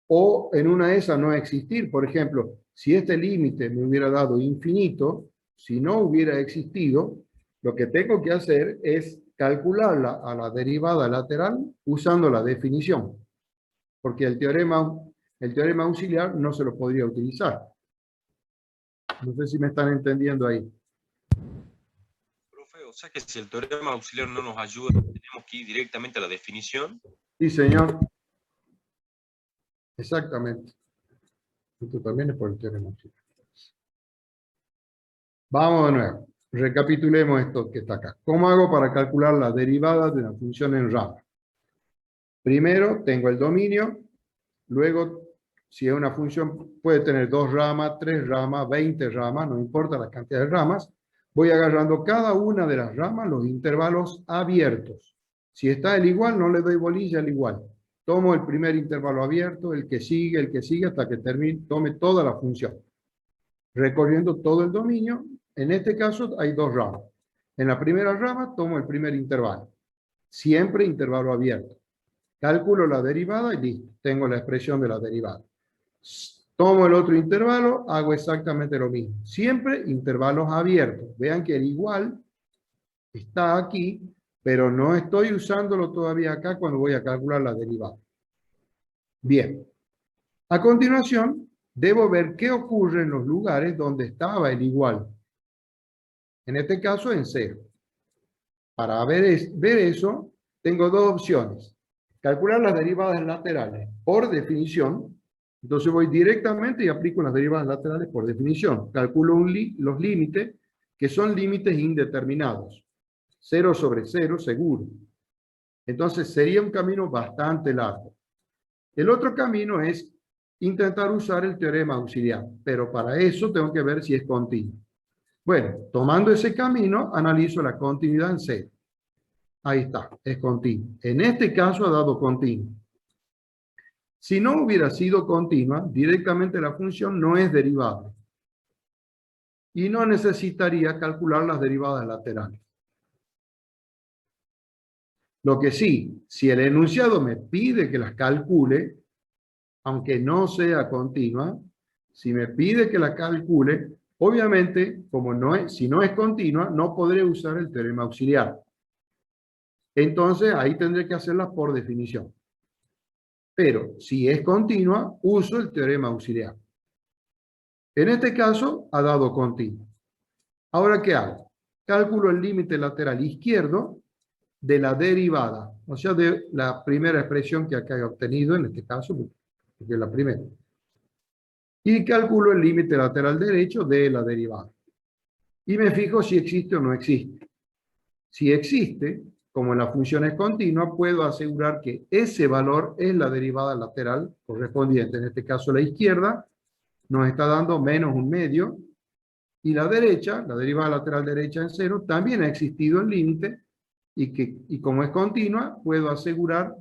O en una de esas no existir. Por ejemplo, si este límite me hubiera dado infinito, si no hubiera existido, lo que tengo que hacer es calcularla a la derivada lateral usando la definición. Porque el teorema auxiliar no se lo podría utilizar. No sé si me están entendiendo ahí. Profe, o sea que si el teorema auxiliar no nos ayuda, tenemos que ir directamente a la definición. Sí, señor. Exactamente. Esto también es por el teorema auxiliar. Vamos de nuevo. Recapitulemos esto que está acá. ¿Cómo hago para calcular la derivada de una función en rama? Primero tengo el dominio. Luego, si es una función, puede tener 2 ramas, 3 ramas, 20 ramas, no importa la cantidad de ramas. Voy agarrando cada una de las ramas, los intervalos abiertos. Si está el igual, no le doy bolilla al igual. Tomo el primer intervalo abierto, el que sigue, hasta que tome toda la función. Recorriendo todo el dominio, en este caso hay 2 ramas. En la primera rama tomo el primer intervalo. Siempre intervalo abierto. Calculo la derivada y listo. Tengo la expresión de la derivada. Tomo el otro intervalo, hago exactamente lo mismo. Siempre intervalos abiertos. Vean que el igual está aquí, pero no estoy usándolo todavía acá cuando voy a calcular la derivada. Bien. A continuación, debo ver qué ocurre en los lugares donde estaba el igual. En este caso, en 0. Para ver eso, tengo 2 opciones. Calcular las derivadas laterales por definición. Entonces voy directamente y aplico las derivadas laterales por definición. Calculo los límites, que son límites indeterminados. 0 sobre 0, seguro. Entonces sería un camino bastante largo. El otro camino es intentar usar el teorema auxiliar, pero para eso tengo que ver si es continuo. Bueno, tomando ese camino, analizo la continuidad en 0. Ahí está, es continuo. En este caso ha dado continuo. Si no hubiera sido continua, directamente la función no es derivable. Y no necesitaría calcular las derivadas laterales. Lo que sí, si el enunciado me pide que las calcule, aunque no sea continua, si me pide que la calcule, obviamente, si no es continua, no podré usar el teorema auxiliar. Entonces, ahí tendré que hacerlas por definición. Pero, si es continua, uso el teorema auxiliar. En este caso, ha dado continua. Ahora, ¿qué hago? Cálculo el límite lateral izquierdo de la derivada, o sea, de la primera expresión que acá he obtenido, en este caso, porque es la primera. Y calculo el límite lateral derecho de la derivada. Y me fijo si existe o no existe. Si existe, como la función es continua, puedo asegurar que ese valor es la derivada lateral correspondiente. En este caso, la izquierda nos está dando menos 1 medio. Y la derecha, la derivada lateral derecha en 0, también ha existido el límite. Y como es continua, puedo asegurar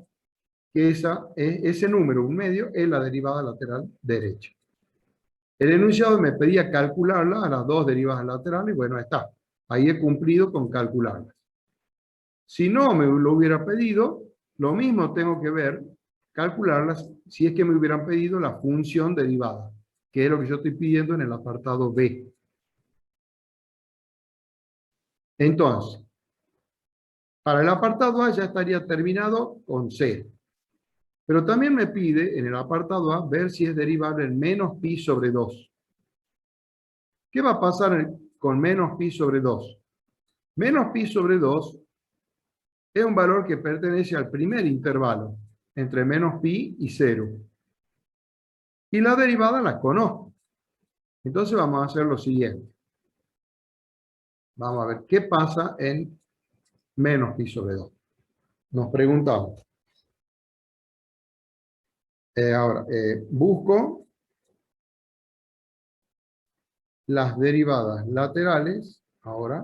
que ese número, 1 medio, es la derivada lateral derecha. El enunciado me pedía calcularla a las 2 derivadas laterales. Bueno, está. Ahí he cumplido con calcularlas. Si no me lo hubiera pedido, lo mismo tengo que ver, calcularlas, si es que me hubieran pedido la función derivada, que es lo que yo estoy pidiendo en el apartado B. Entonces, para el apartado A ya estaría terminado con 0. Pero también me pide en el apartado A ver si es derivable en menos pi sobre 2. ¿Qué va a pasar con menos pi sobre 2. Menos pi sobre 2 es un valor que pertenece al primer intervalo, entre menos pi y 0. Y la derivada la conozco. Entonces vamos a hacer lo siguiente. Vamos a ver qué pasa en menos pi sobre 2. Nos preguntamos. Ahora, busco las derivadas laterales, ahora,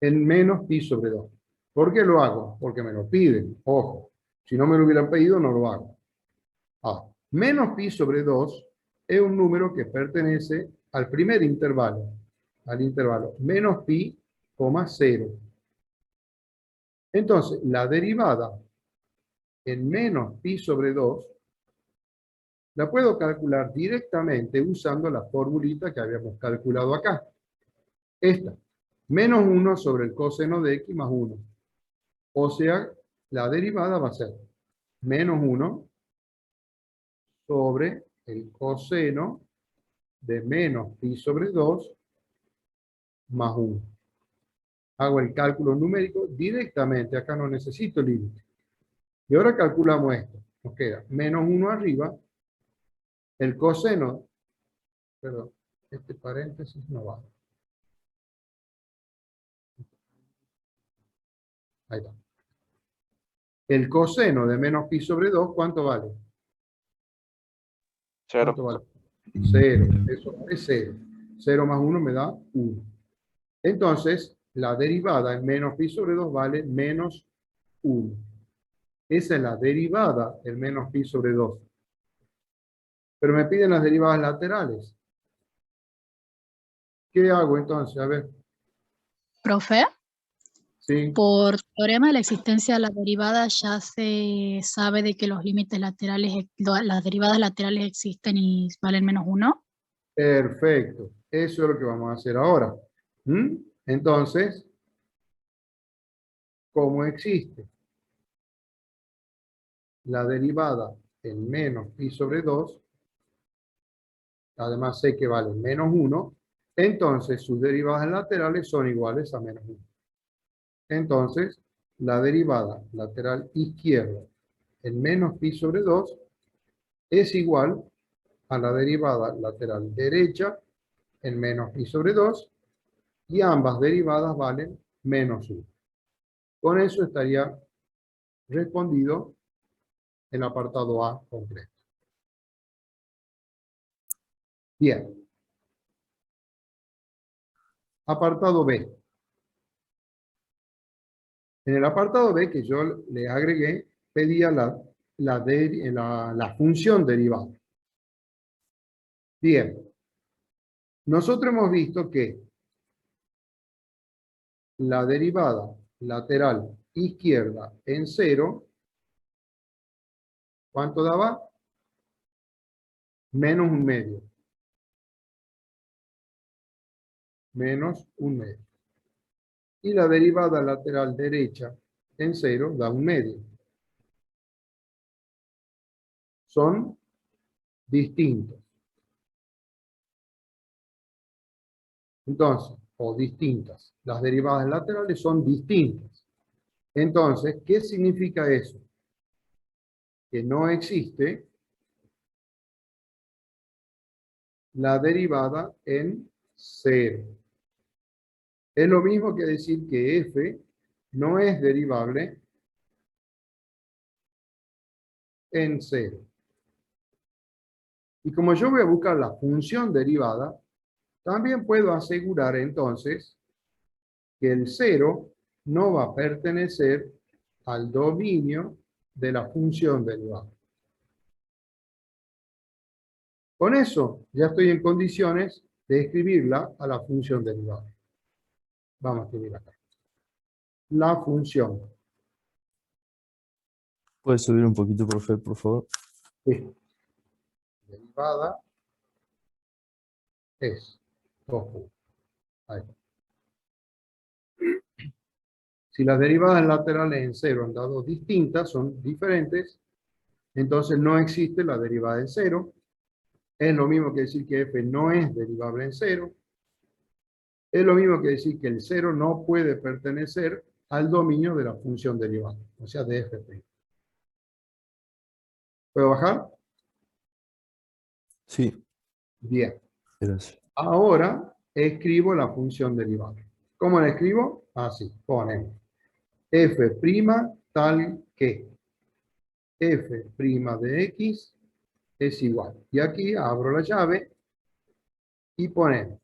en menos pi sobre 2. ¿Por qué lo hago? Porque me lo piden, ojo. Si no me lo hubieran pedido, no lo hago. Ahora, menos pi sobre 2 es un número que pertenece al primer intervalo, al intervalo menos pi, 0. Entonces, la derivada en menos pi sobre 2 la puedo calcular directamente usando la formulita que habíamos calculado acá. Esta, menos 1 sobre el coseno de x más 1. O sea, la derivada va a ser menos 1 sobre el coseno de menos pi sobre 2 más 1. Hago el cálculo numérico directamente, acá no necesito límite. Y ahora calculamos esto. Nos queda menos 1 arriba, el coseno, perdón, este paréntesis no va. Ahí está. El coseno de menos pi sobre 2, ¿cuánto vale? 0. ¿Cuánto vale? 0. Eso es 0. 0 más 1 me da 1. Entonces, la derivada en menos pi sobre 2 vale menos 1. Esa es la derivada en menos pi sobre 2. Pero me piden las derivadas laterales. ¿Qué hago entonces? A ver. Profe, Sí. por teorema de la existencia de la derivada ya se sabe de que los límites laterales, las derivadas laterales existen y valen menos 1. Perfecto. Eso es lo que vamos a hacer ahora. Entonces, ¿cómo existe la derivada en menos pi sobre 2? Además sé que vale menos 1. Entonces, sus derivadas laterales son iguales a menos 1. Entonces, la derivada lateral izquierda en menos pi sobre 2 es igual a la derivada lateral derecha en menos pi sobre 2 y ambas derivadas valen menos 1. Con eso estaría respondido el apartado A completo. Bien. Apartado B. En el apartado B que yo le agregué, pedía la función derivada. Bien. Nosotros hemos visto que la derivada lateral izquierda en 0, ¿cuánto daba? Menos 1/2. Menos 1/2. Y la derivada lateral derecha en 0 da 1/2. Son distintos. Entonces, o distintas. Las derivadas laterales son distintas. Entonces, ¿qué significa eso? Que no existe la derivada en 0. Es lo mismo que decir que f no es derivable en 0. Y como yo voy a buscar la función derivada, también puedo asegurar entonces que el 0 no va a pertenecer al dominio de la función derivada. Con eso ya estoy en condiciones de escribirla a la función derivada. Vamos a escribir acá. La función. ¿Puedes subir un poquito, profe, por favor? Sí. Derivada es 2u. Ahí. Si las derivadas laterales en 0 han dado distintas, son diferentes, entonces no existe la derivada en 0, Es lo mismo que decir que f no es derivable en cero. Es lo mismo que decir que el cero no puede pertenecer al dominio de la función derivada, o sea, de f'. ¿Puedo bajar? Sí, Bien. gracias. Ahora escribo la función derivada. ¿Cómo la escribo? Así, ponemos f' tal que f' de x es igual. Y aquí abro la llave y ponemos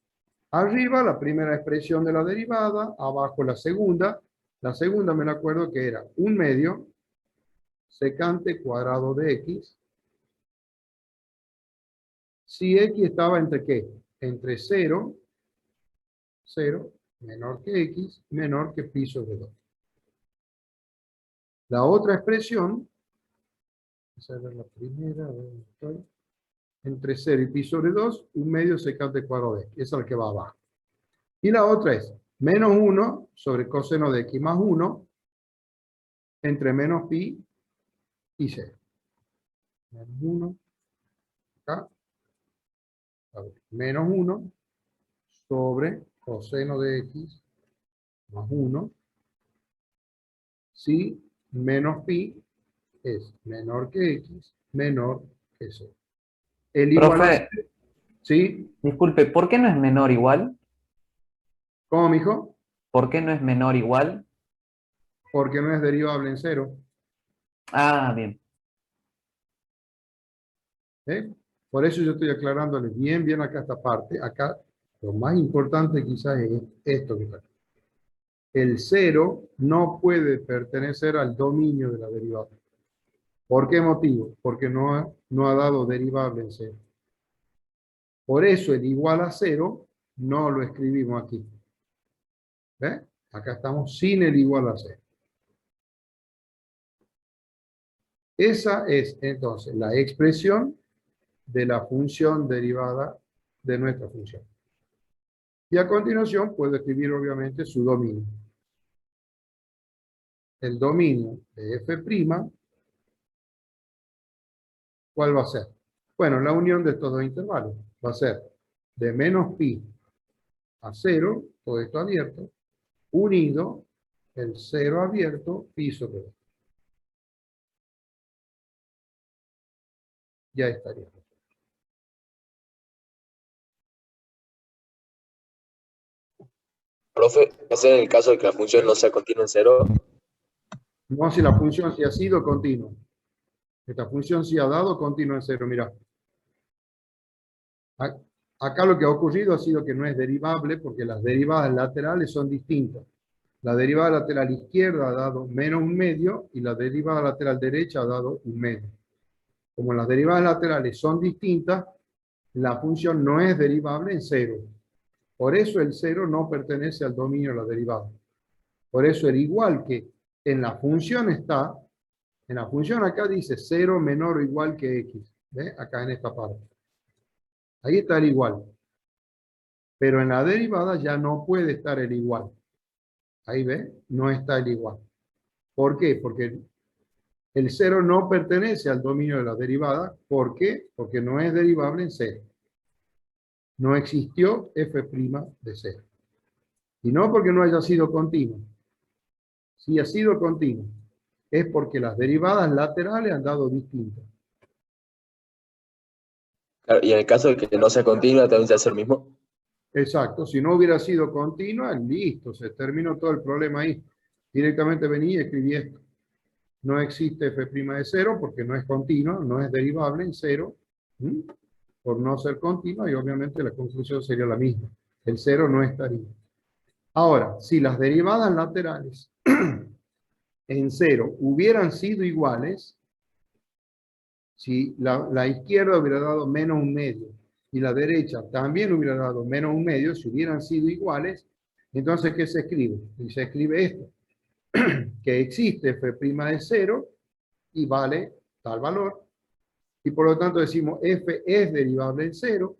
arriba la primera expresión de la derivada, abajo la segunda. La segunda me la acuerdo que era 1/2 secante cuadrado de x. Si x estaba entre ¿qué? Entre 0, menor que x, menor que pi sobre 2. La otra expresión, esa era la primera, ¿dónde estoy? Entre 0 y pi sobre 2, 1/2 secante cuadrado de x. Esa es la que va abajo. Y la otra es menos 1 sobre coseno de x más 1 entre menos pi y 0. Menos 1, acá. A ver, menos 1 sobre coseno de x más 1 si menos pi es menor que x, menor que 0. El igual a Profe, 0, ¿sí? disculpe, ¿por qué no es menor igual? ¿Cómo, mijo? ¿Por qué no es menor igual? Porque no es derivable en 0. Ah, bien. Por eso yo estoy aclarándole bien acá esta parte. Acá lo más importante quizás es esto que está acá. El 0 no puede pertenecer al dominio de la derivada. ¿Por qué motivo? Porque no ha dado derivable en 0. Por eso el igual a 0 no lo escribimos aquí. ¿Ve? Acá estamos sin el igual a 0. Esa es entonces la expresión de la función derivada de nuestra función. Y a continuación puedo escribir obviamente su dominio. El dominio de f', ¿cuál va a ser? Bueno, la unión de estos dos intervalos va a ser de menos pi a 0, todo esto abierto, unido el 0 abierto, pi sobre 2. Ya estaría. Profe, ¿es en el caso de que la función no sea continua en cero? No, si la función sí ha sido continua. Esta función sí ha dado continua en 0, mira. Acá lo que ha ocurrido ha sido que no es derivable porque las derivadas laterales son distintas. La derivada lateral izquierda ha dado menos 1/2 y la derivada lateral derecha ha dado 1/2. Como las derivadas laterales son distintas, la función no es derivable en 0. Por eso el 0 no pertenece al dominio de la derivada. Por eso el igual que en la función está, en la función acá dice 0 menor o igual que x. ¿Ve? Acá en esta parte. Ahí está el igual. Pero en la derivada ya no puede estar el igual. Ahí ve, no está el igual. ¿Por qué? Porque el 0 no pertenece al dominio de la derivada. ¿Por qué? Porque no es derivable en 0. No existió f' de 0. Y no porque no haya sido continuo. Si ha sido continuo, es porque las derivadas laterales han dado distintas. Claro, y en el caso de que no sea continua, también se hace lo mismo. Exacto. Si no hubiera sido continua, listo, se terminó todo el problema ahí. Directamente vení y escribí esto. No existe f' de 0 porque no es continua, no es derivable en 0. Por no ser continua, y obviamente la conclusión sería la misma. El 0 no estaría. Ahora, si las derivadas laterales en 0 hubieran sido iguales, si la izquierda hubiera dado menos 1/2 y la derecha también hubiera dado menos 1/2, si hubieran sido iguales, entonces ¿qué se escribe? Y se escribe esto, que existe f' de 0 y vale tal valor, y por lo tanto decimos f es derivable en 0,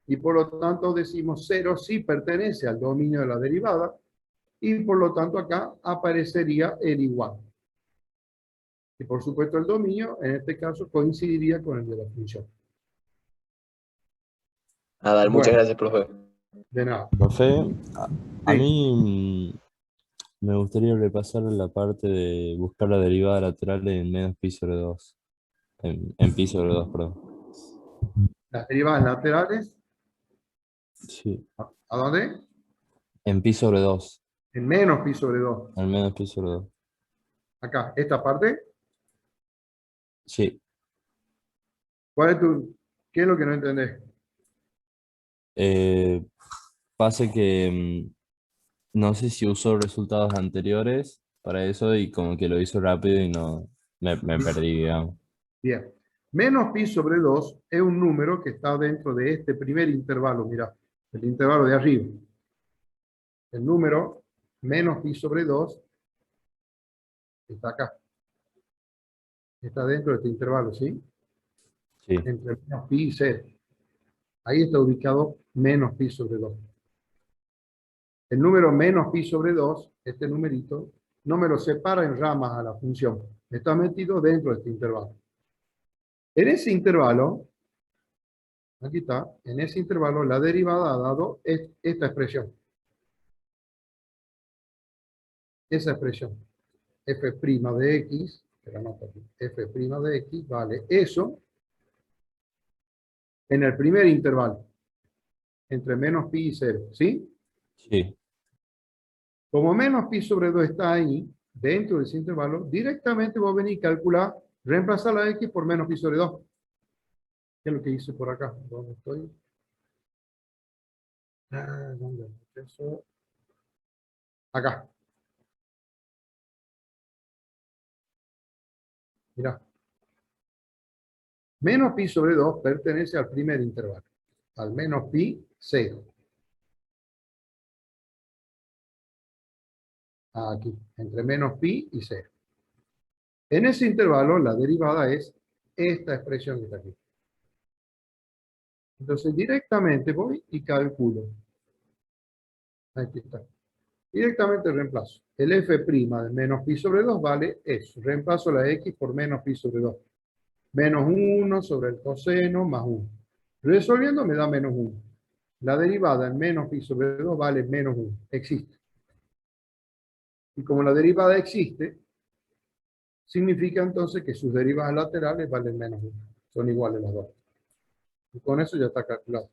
y por lo tanto decimos 0 sí pertenece al dominio de la derivada, y por lo tanto acá aparecería el igual. Y por supuesto el dominio, en este caso, coincidiría con el de la función. Ah, dale, muchas Bueno. gracias, profe. De nada. Profe, a Sí. mí me gustaría repasar la parte de buscar la derivada lateral en menos pi sobre 2. En pi sobre 2, perdón. Las derivadas laterales, Sí. ¿a dónde? En pi sobre 2. En menos pi sobre 2. En menos pi sobre 2. Acá, esta parte. Sí. ¿Cuál es qué es lo que no entendés? Pasa que no sé si usó resultados anteriores para eso y como que lo hizo rápido y no me perdí, digamos. Bien. Menos pi sobre 2 es un número que está dentro de este primer intervalo, mira, el intervalo de arriba. El número menos pi sobre 2 está acá. Está dentro de este intervalo, ¿sí? Sí. Entre menos pi y 0. Ahí está ubicado menos pi sobre 2. El número menos pi sobre 2, este numerito, no me lo separa en ramas a la función. Está metido dentro de este intervalo. En ese intervalo, aquí está, en ese intervalo la derivada ha dado esta expresión. Esa expresión, f' de x, que la anoto aquí, f' de x vale eso en el primer intervalo, entre menos pi y 0, ¿sí? Sí. Como menos pi sobre 2 está ahí, dentro de ese intervalo, directamente voy a venir y calcular, reemplazar la x por menos pi sobre 2. ¿Qué es lo que hice por acá? ¿Dónde estoy? ¿Dónde? Eso. Acá. Mirá. Menos pi sobre 2 pertenece al primer intervalo. Al menos pi, 0. Aquí, entre menos pi y 0. En ese intervalo, la derivada es esta expresión que está aquí. Entonces, directamente voy y calculo. Aquí está. Directamente reemplazo. El f' de menos pi sobre 2 vale eso. Reemplazo la x por menos pi sobre 2. Menos 1 sobre el coseno más 1. Resolviendo me da menos 1. La derivada en menos pi sobre 2 vale menos 1. Existe. Y como la derivada existe, significa entonces que sus derivadas laterales valen menos 1. Son iguales las dos. Y con eso ya está calculado.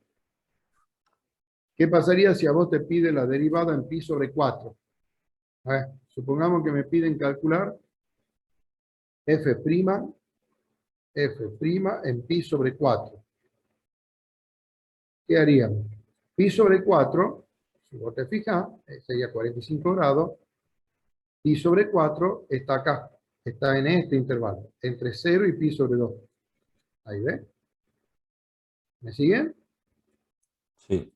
¿Qué pasaría si a vos te pide la derivada en pi sobre 4? A ver, supongamos que me piden calcular f' en pi sobre 4. ¿Qué haríamos? Pi sobre 4, si vos te fijas, sería 45 grados. Pi sobre 4 está acá, está en este intervalo, entre 0 y pi sobre 2. Ahí ven. ¿Me siguen? Sí.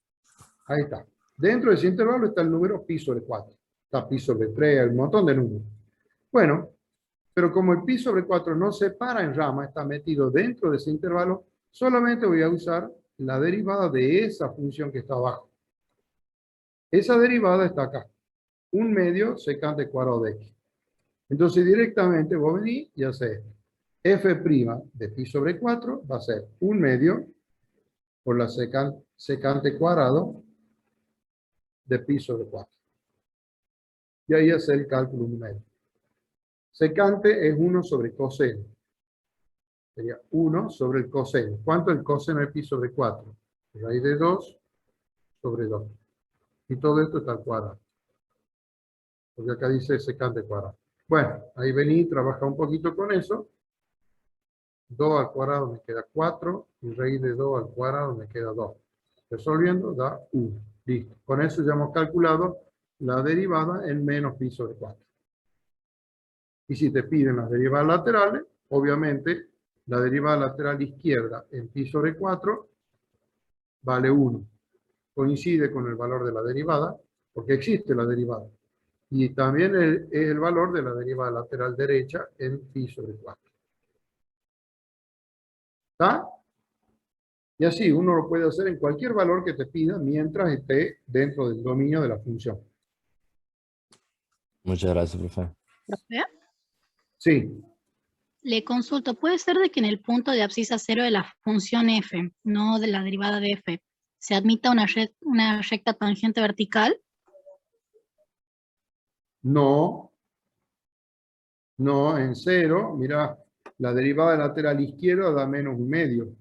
Ahí está. Dentro de ese intervalo está el número pi sobre 4. Está pi sobre 3, hay un montón de números. Bueno, pero como el pi sobre 4 no se para en rama, está metido dentro de ese intervalo, solamente voy a usar la derivada de esa función que está abajo. Esa derivada está acá. 1 medio secante cuadrado de x. Entonces directamente voy a venir y hacer f' de pi sobre 4 va a ser 1 medio por la secante cuadrado de pi sobre 4. Y ahí hacer el cálculo numérico. Secante es 1 sobre coseno. Sería 1 sobre el coseno. ¿Cuánto es el coseno de pi sobre 4? Raíz de 2 sobre 2. Y todo esto está al cuadrado. Porque acá dice secante cuadrado. Bueno, ahí vení, trabaja un poquito con eso. 2 al cuadrado me queda 4. Y raíz de 2 al cuadrado me queda 2. Resolviendo da 1. Listo. Con eso ya hemos calculado la derivada en menos pi sobre 4. Y si te piden las derivadas laterales, obviamente la derivada lateral izquierda en pi sobre 4 vale 1. Coincide con el valor de la derivada, porque existe la derivada. Y también es el valor de la derivada lateral derecha en pi sobre 4. ¿Está? Y así uno lo puede hacer en cualquier valor que te pida mientras esté dentro del dominio de la función. Muchas gracias, profe. ¿Profe? Sí. Le consulto, ¿puede ser de que en el punto de abscisa cero de la función f, no de la derivada de f, se admita una recta tangente vertical. No, no, en 0, mira, la derivada lateral izquierda da menos 1/2.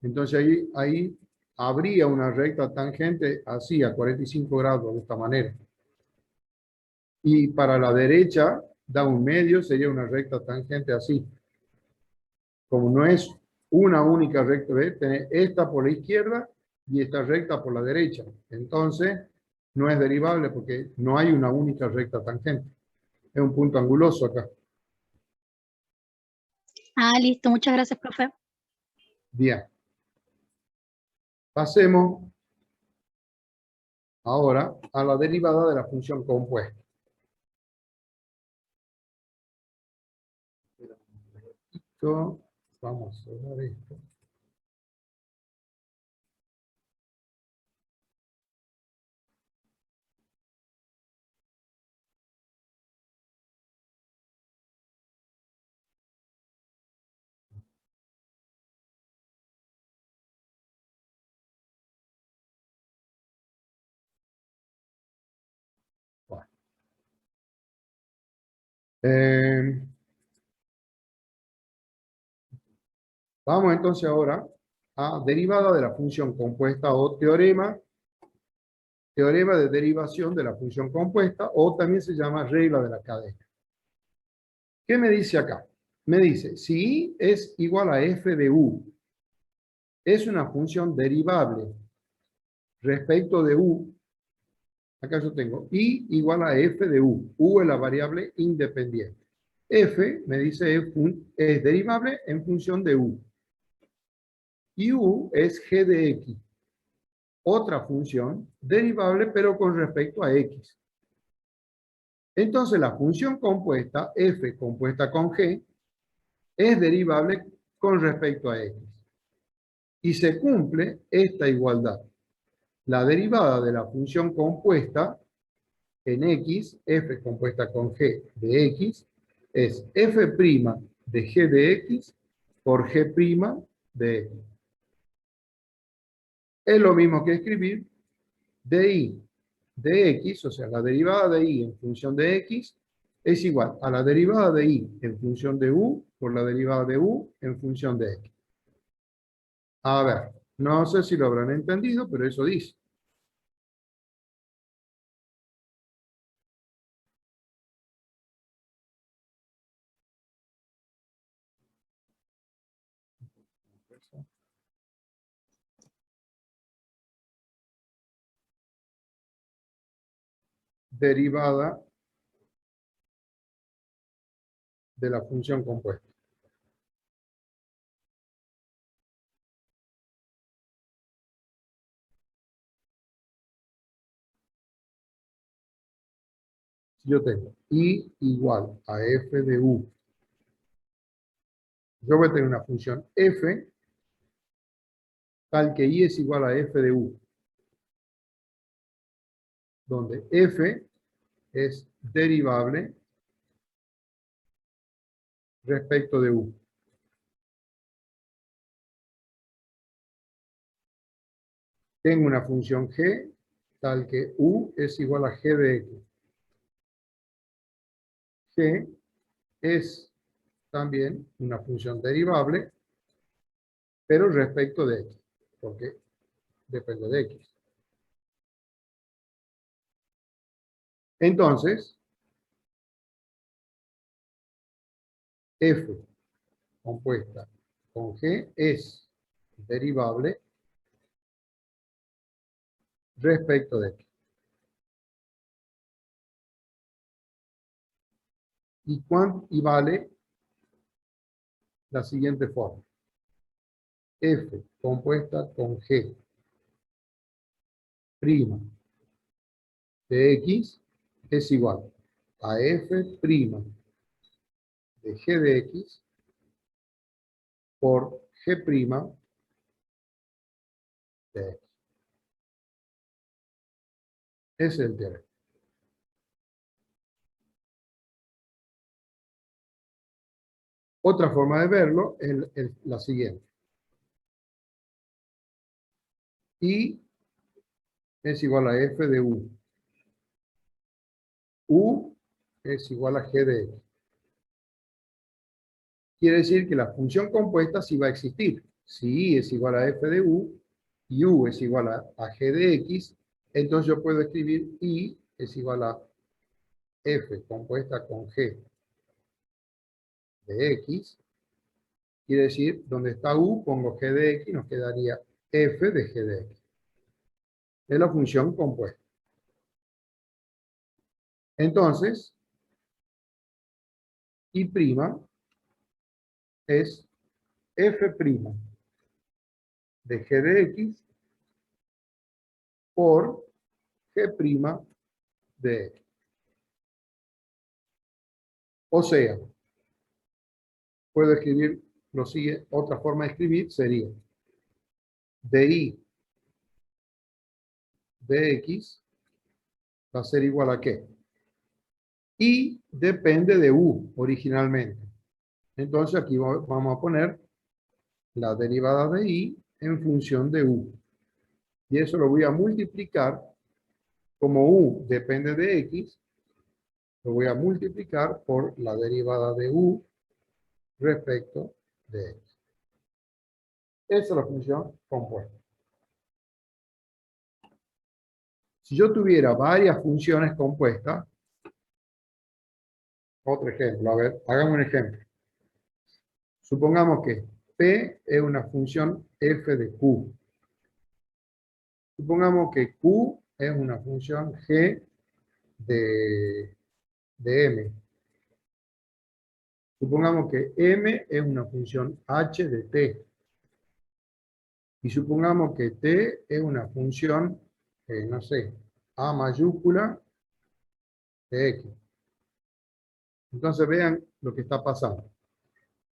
Entonces ahí habría una recta tangente así, a 45 grados, de esta manera. Y para la derecha da 1/2, sería una recta tangente así. Como no es una única recta, ¿ves? Tenés esta por la izquierda y esta recta por la derecha. Entonces, no es derivable porque no hay una única recta tangente. Es un punto anguloso acá. Ah, listo. Muchas gracias, profe. Bien. Pasemos ahora a la derivada de la función compuesta. Vamos a cerrar esto. Bueno. Vamos entonces ahora a derivada de la función compuesta o teorema de derivación de la función compuesta, o también se llama regla de la cadena. ¿Qué me dice acá? Me dice, si I es igual a f de u, es una función derivable respecto de u, acá yo tengo I igual a f de u es la variable independiente. F, me dice, es derivable en función de u. Y u es g de x. Otra función derivable, pero con respecto a x. Entonces, la función compuesta, f compuesta con g, es derivable con respecto a x. Y se cumple esta igualdad. La derivada de la función compuesta en x, f compuesta con g de x, es f' de g de x por g' de x. Es lo mismo que escribir di de x, o sea, la derivada de y en función de x, es igual a la derivada de y en función de u por la derivada de u en función de x. A ver, no sé si lo habrán entendido, pero eso dice. Derivada de la función compuesta. Yo tengo y igual a f de u. Yo voy a tener una función f tal que y es igual a f de u, donde f es derivable respecto de u. Tengo una función g tal que u es igual a g de x. G es también una función derivable, pero respecto de x, porque depende de x. Entonces, f compuesta con g es derivable respecto de x. Y vale la siguiente forma. F compuesta con g prima de x es igual a f prima de g de x por g prima de x. Ese es el teorema. Otra forma de verlo es la siguiente. y es igual a f de u. U es igual a g de x. Quiere decir que la función compuesta sí va a existir. Si i es igual a f de u y u es igual a g de x, entonces yo puedo escribir i es igual a f compuesta con g de x. Quiere decir, donde está u pongo g de x, nos quedaría f de g de x. Es la función compuesta. Entonces, I' es f' de g de x por g' de x. O sea, puedo escribir lo siguiente, otra forma de escribir sería di de x va a ser igual a ¿qué? Y depende de u originalmente. Entonces aquí vamos a poner la derivada de i en función de u. Y eso lo voy a multiplicar, como u depende de x, lo voy a multiplicar por la derivada de u respecto de x. Esa es la función compuesta. Si yo tuviera varias funciones compuestas, otro ejemplo, a ver, hagamos un ejemplo. Supongamos que P es una función f de Q. Supongamos que Q es una función G de M. Supongamos que M es una función H de T. Y supongamos que T es una función, no sé, A mayúscula de X. Entonces vean lo que está pasando.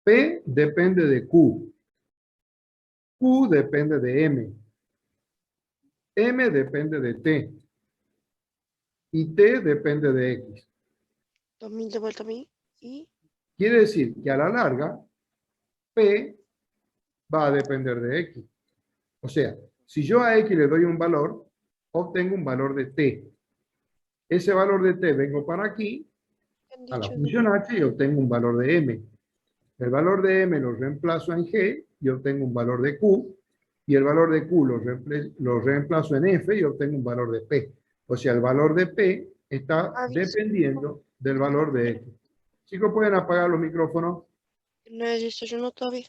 P depende de Q. Q depende de M. M depende de T. Y T depende de X. 2000 de vuelta a mí. Y Quiere decir que a la larga, P va a depender de X. O sea, si yo a X le doy un valor, obtengo un valor de T. Ese valor de T vengo para aquí, a la función H, y obtengo un valor de M. El valor de M lo reemplazo en G y obtengo un valor de Q. Y el valor de Q lo reemplazo en F y obtengo un valor de P. O sea, el valor de P está dependiendo del valor de X. Chicos, ¿pueden apagar los micrófonos? no desayuno todavía.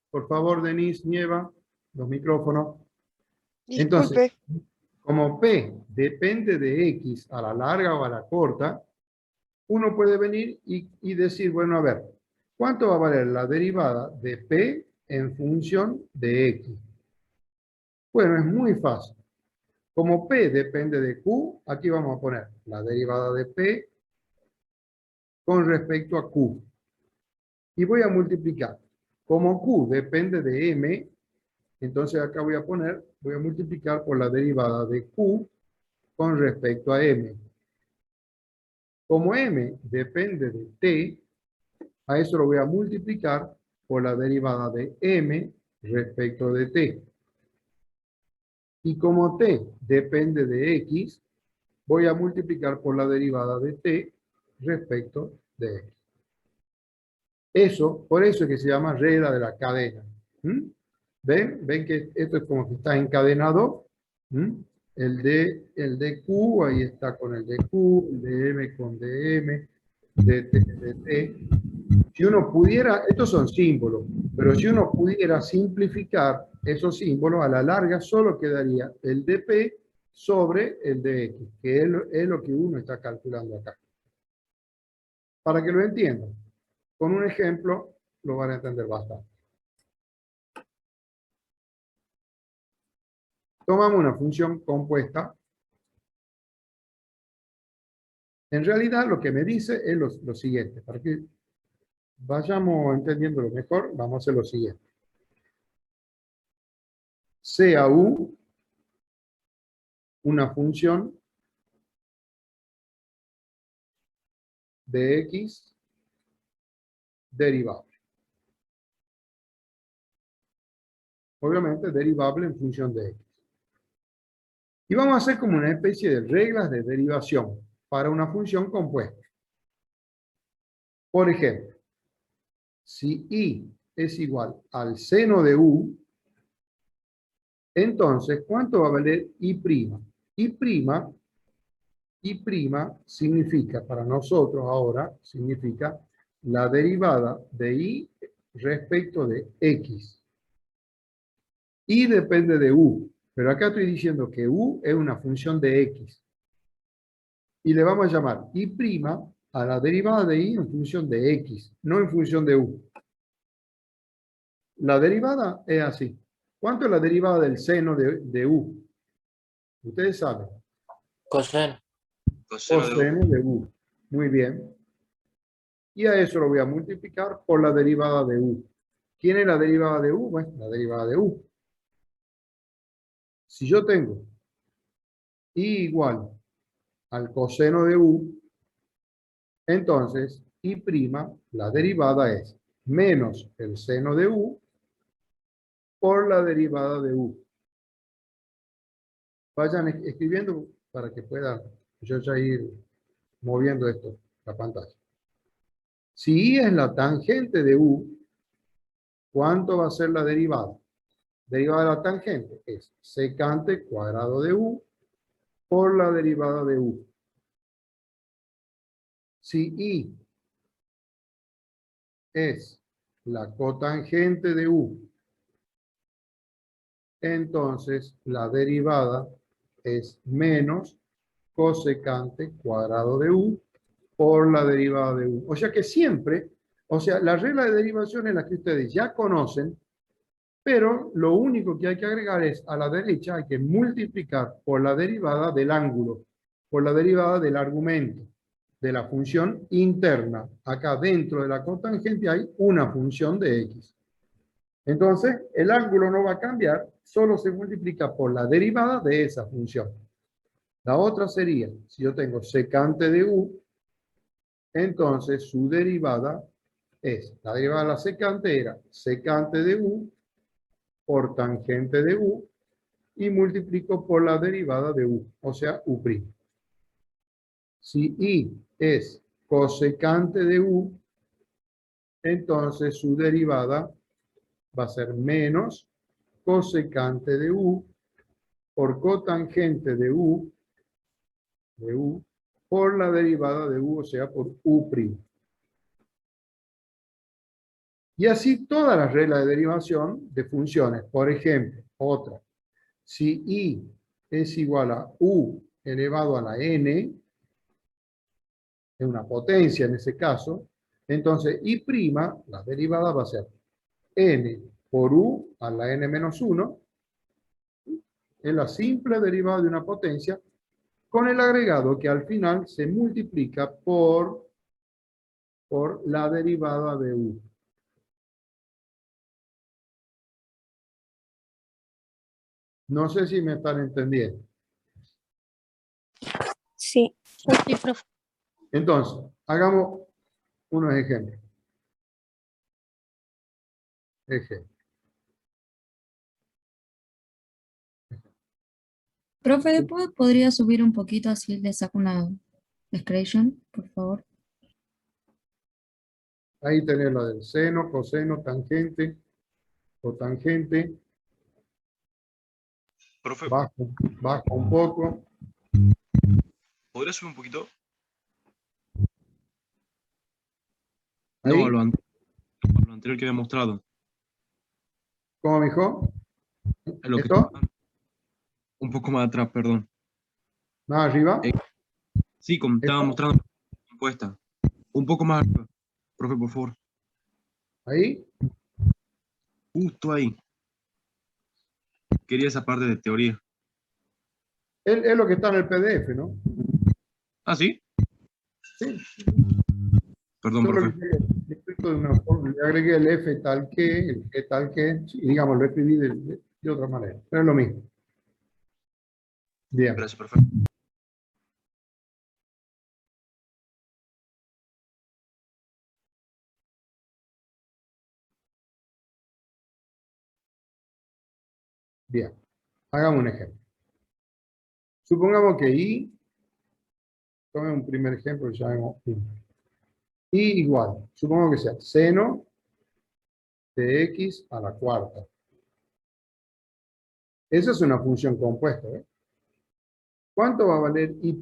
Por favor, Denise, Nieva, los micrófonos. Disculpe. Entonces, como P depende de X a la larga o a la corta, uno puede venir y decir, bueno, a ver, ¿cuánto va a valer la derivada de P en función de X? Bueno, es muy fácil. Como P depende de Q, aquí vamos a poner la derivada de P con respecto a Q. Y voy a multiplicar. Como Q depende de M, entonces acá voy a multiplicar por la derivada de Q con respecto a M. Como M depende de T, a eso lo voy a multiplicar por la derivada de M respecto de T. Y como T depende de X, voy a multiplicar por la derivada de T respecto de X. Por eso es que se llama regla de la cadena. ¿Ven? ¿Ven que esto es como que está encadenado? El de Q, ahí está con el de Q, el de M con DM, de T, de T. Si uno pudiera, estos son símbolos, pero si uno pudiera simplificar esos símbolos, a la larga solo quedaría el de P sobre el de X, que es lo que uno está calculando acá. Para que lo entiendan, con un ejemplo lo van a entender bastante. Tomamos una función compuesta. En realidad lo que me dice es lo siguiente. Para que vayamos entendiéndolo mejor, vamos a hacer lo siguiente. Sea U una función de X derivable. obviamente derivable en función de x. Y vamos a hacer como una especie de reglas de derivación para una función compuesta. Por ejemplo, si y es igual al seno de u, entonces, ¿cuánto va a valer y'? Y' significa, para nosotros ahora, significa la derivada de y respecto de x. Y depende de u, pero acá estoy diciendo que u es una función de x. Y le vamos a llamar y' a la derivada de y en función de x, no en función de u. La derivada es así. ¿Cuánto es la derivada del seno de u? Ustedes saben. Coseno. Coseno de u. Muy bien. Y a eso lo voy a multiplicar por la derivada de u. ¿Quién es la derivada de u? Bueno, la derivada de u. Si yo tengo y igual al coseno de u, entonces y', la derivada es menos el seno de u por la derivada de u. Vayan escribiendo para que pueda yo ya ir moviendo esto, la pantalla. Si y es la tangente de u, ¿cuánto va a ser la derivada? Derivada de la tangente es secante cuadrado de u por la derivada de u. Si y es la cotangente de u, entonces la derivada es menos cosecante cuadrado de u por la derivada de u. O sea que siempre, o sea, la regla de derivación es la que ustedes ya conocen, pero lo único que hay que agregar es a la derecha hay que multiplicar por la derivada del ángulo, por la derivada del argumento, de la función interna. Acá dentro de la cotangente hay una función de x. Entonces, el ángulo no va a cambiar, solo se multiplica por la derivada de esa función. La otra sería, si yo tengo secante de u, entonces su derivada es, la derivada de la secante era secante de u por tangente de u y multiplico por la derivada de u, o sea, u'. Si y es cosecante de u, entonces su derivada va a ser menos cosecante de u por cotangente de u por la derivada de u, o sea, por u'. Y así todas las reglas de derivación de funciones. Por ejemplo, otra. Si y es igual a u elevado a la n, es una potencia en ese caso, entonces y', la derivada va a ser n por u a la n menos 1, es la simple derivada de una potencia, con el agregado que al final se multiplica por la derivada de u. No sé si me están entendiendo. Sí. Sí, profe. Entonces, hagamos unos ejemplos. Profe, después podría subir un poquito así le saco una screenshot, por favor. Ahí tenés la del seno, coseno, tangente, cotangente. Profe, Bajo un poco. ¿podría subir un poquito? Ahí. No, a lo anterior que había mostrado. ¿Cómo, mijo? Lo que ¿Esto? un poco más atrás, perdón. ¿Más arriba? Sí, como estaba mostrando la compuesta. Un poco más arriba. Profe, por favor. ¿Ahí? Justo ahí. Quería esa parte de teoría. Es lo que está en el PDF, ¿no? ¿Ah, sí? Sí. Perdón, Solo profe. le explico de una forma, le agregué el F tal que, el G tal que, y digamos, lo escribí de otra manera, pero es lo mismo. Bien. Gracias, profe. Bien, hagamos un ejemplo. Supongamos que y, tome un primer ejemplo, ya vemos y. Y igual, supongo que sea seno de x a la cuarta. Esa es una función compuesta. ¿Eh? ¿Cuánto va a valer y'?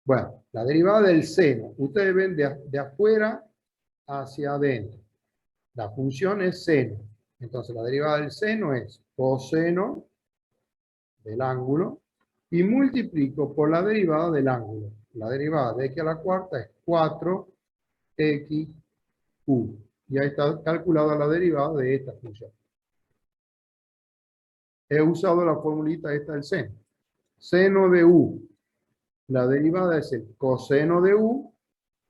Bueno, la derivada del seno. Ustedes ven de afuera hacia adentro. La función es seno. Entonces la derivada del seno es coseno del ángulo y multiplico por la derivada del ángulo. La derivada de x a la cuarta es 4xq. Y ahí está calculada la derivada de esta función. He usado la formulita esta del seno. Seno de u. La derivada es el coseno de u.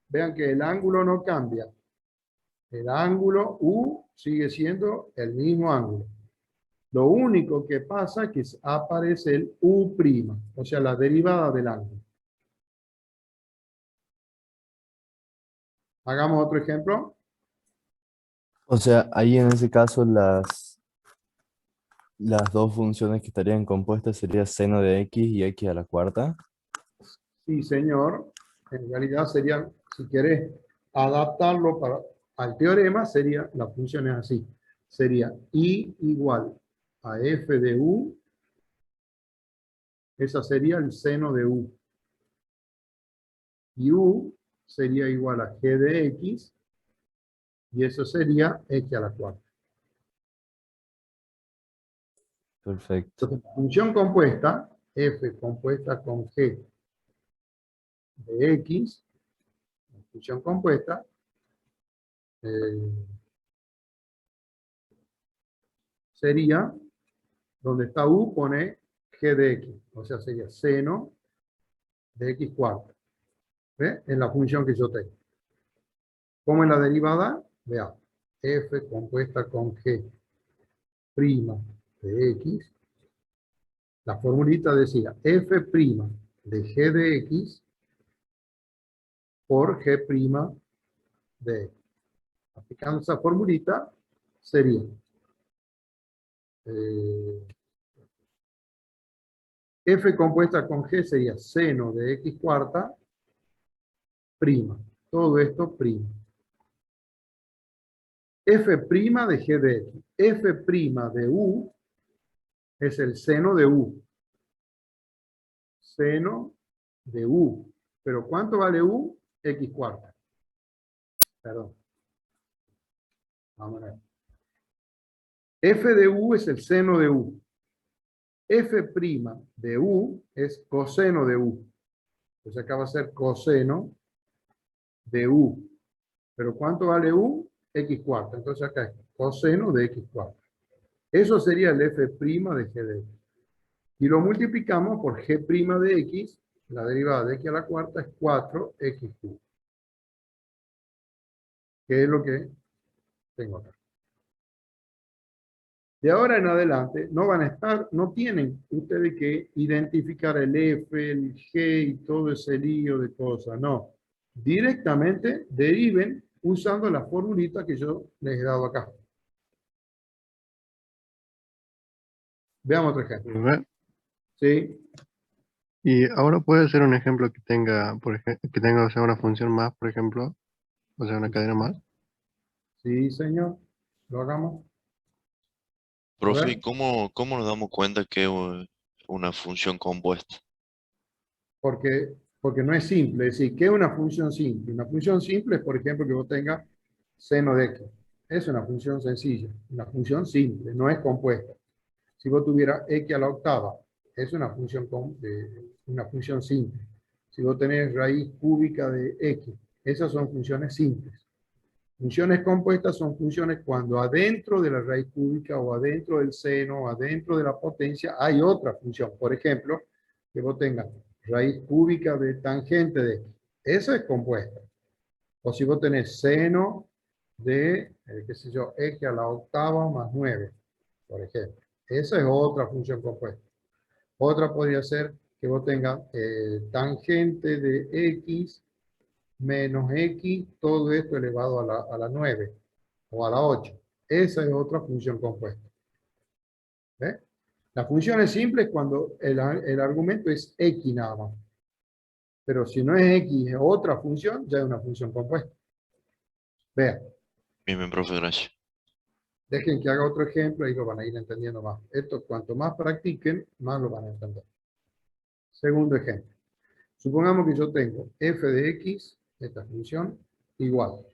Vean que el ángulo no cambia. El ángulo u sigue siendo el mismo ángulo. Lo único que pasa es que aparece el u', o sea, la derivada del ángulo. Hagamos otro ejemplo. O sea, ahí en ese caso las dos funciones que estarían compuestas serían seno de x y x a la cuarta. Sí, señor. En realidad sería, si querés adaptarlo al teorema, sería, la función es así. Sería i igual a f de u. Esa sería el seno de u. Y u sería igual a g de x. Y eso sería x a la cuarta. Perfecto. Entonces, función compuesta, f compuesta con g de x, función compuesta, sería, donde está u, pone g de x, o sea, sería seno de x cuarta. ¿Ve? Es la función que yo tengo. ¿Cómo es la derivada? Veamos, f compuesta con g' de x, la formulita decía f' de g de x por g' de x. Aplicando esa formulita, sería f compuesta con g sería seno de x cuarta prima. Todo esto prima. F' de g de x. F' de u es el seno de u. Seno de u. ¿Pero cuánto vale u? X cuarta. Perdón. Vamos a ver. F de u es el seno de u. F' de u es coseno de u. Entonces acá va a ser coseno de u. ¿Pero cuánto vale u? X cuarta. Entonces acá es coseno de x cuarta. Eso sería el f' de g de x. Y lo multiplicamos por g' de x. La derivada de x a la cuarta es 4xq. Que es lo que tengo acá. De ahora en adelante no van a estar, no tienen ustedes que identificar el f, el g y todo ese lío de cosas. No. Directamente deriven usando la formulita que yo les he dado acá. Veamos otro ejemplo. ¿Verdad? Sí. Y ahora puede ser un ejemplo que tenga, por ejemplo, que tenga, o sea, una función más, por ejemplo, o sea, una cadena más. Sí, señor. Lo hagamos. Profe, ¿y cómo nos damos cuenta que es una función compuesta? Porque no es simple. Es decir, ¿qué es una función simple? Una función simple es, por ejemplo, que vos tengas seno de x. Es una función sencilla. Una función simple, no es compuesta. Si vos tuvieras x a la octava, es una función simple. Si vos tenés raíz cúbica de x, esas son funciones simples. Funciones compuestas son funciones cuando adentro de la raíz cúbica o adentro del seno o adentro de la potencia hay otra función. Por ejemplo, que vos tengas raíz cúbica de tangente de x. Esa es compuesta. O si vos tenés seno de, qué sé yo, x a la octava más 9, por ejemplo. Esa es otra función compuesta. Otra podría ser que vos tengas tangente de x menos x, todo esto elevado a la 9 o a la 8. Esa es otra función compuesta. ¿Ve? La función es simple es cuando el argumento es x nada más. Pero si no es x, es otra función, ya es una función compuesta. Vean. Bien, profe, gracias. Dejen que haga otro ejemplo y lo van a ir entendiendo más. Esto, cuanto más practiquen, más lo van a entender. Segundo ejemplo. Supongamos que yo tengo f de x, esta función, igual.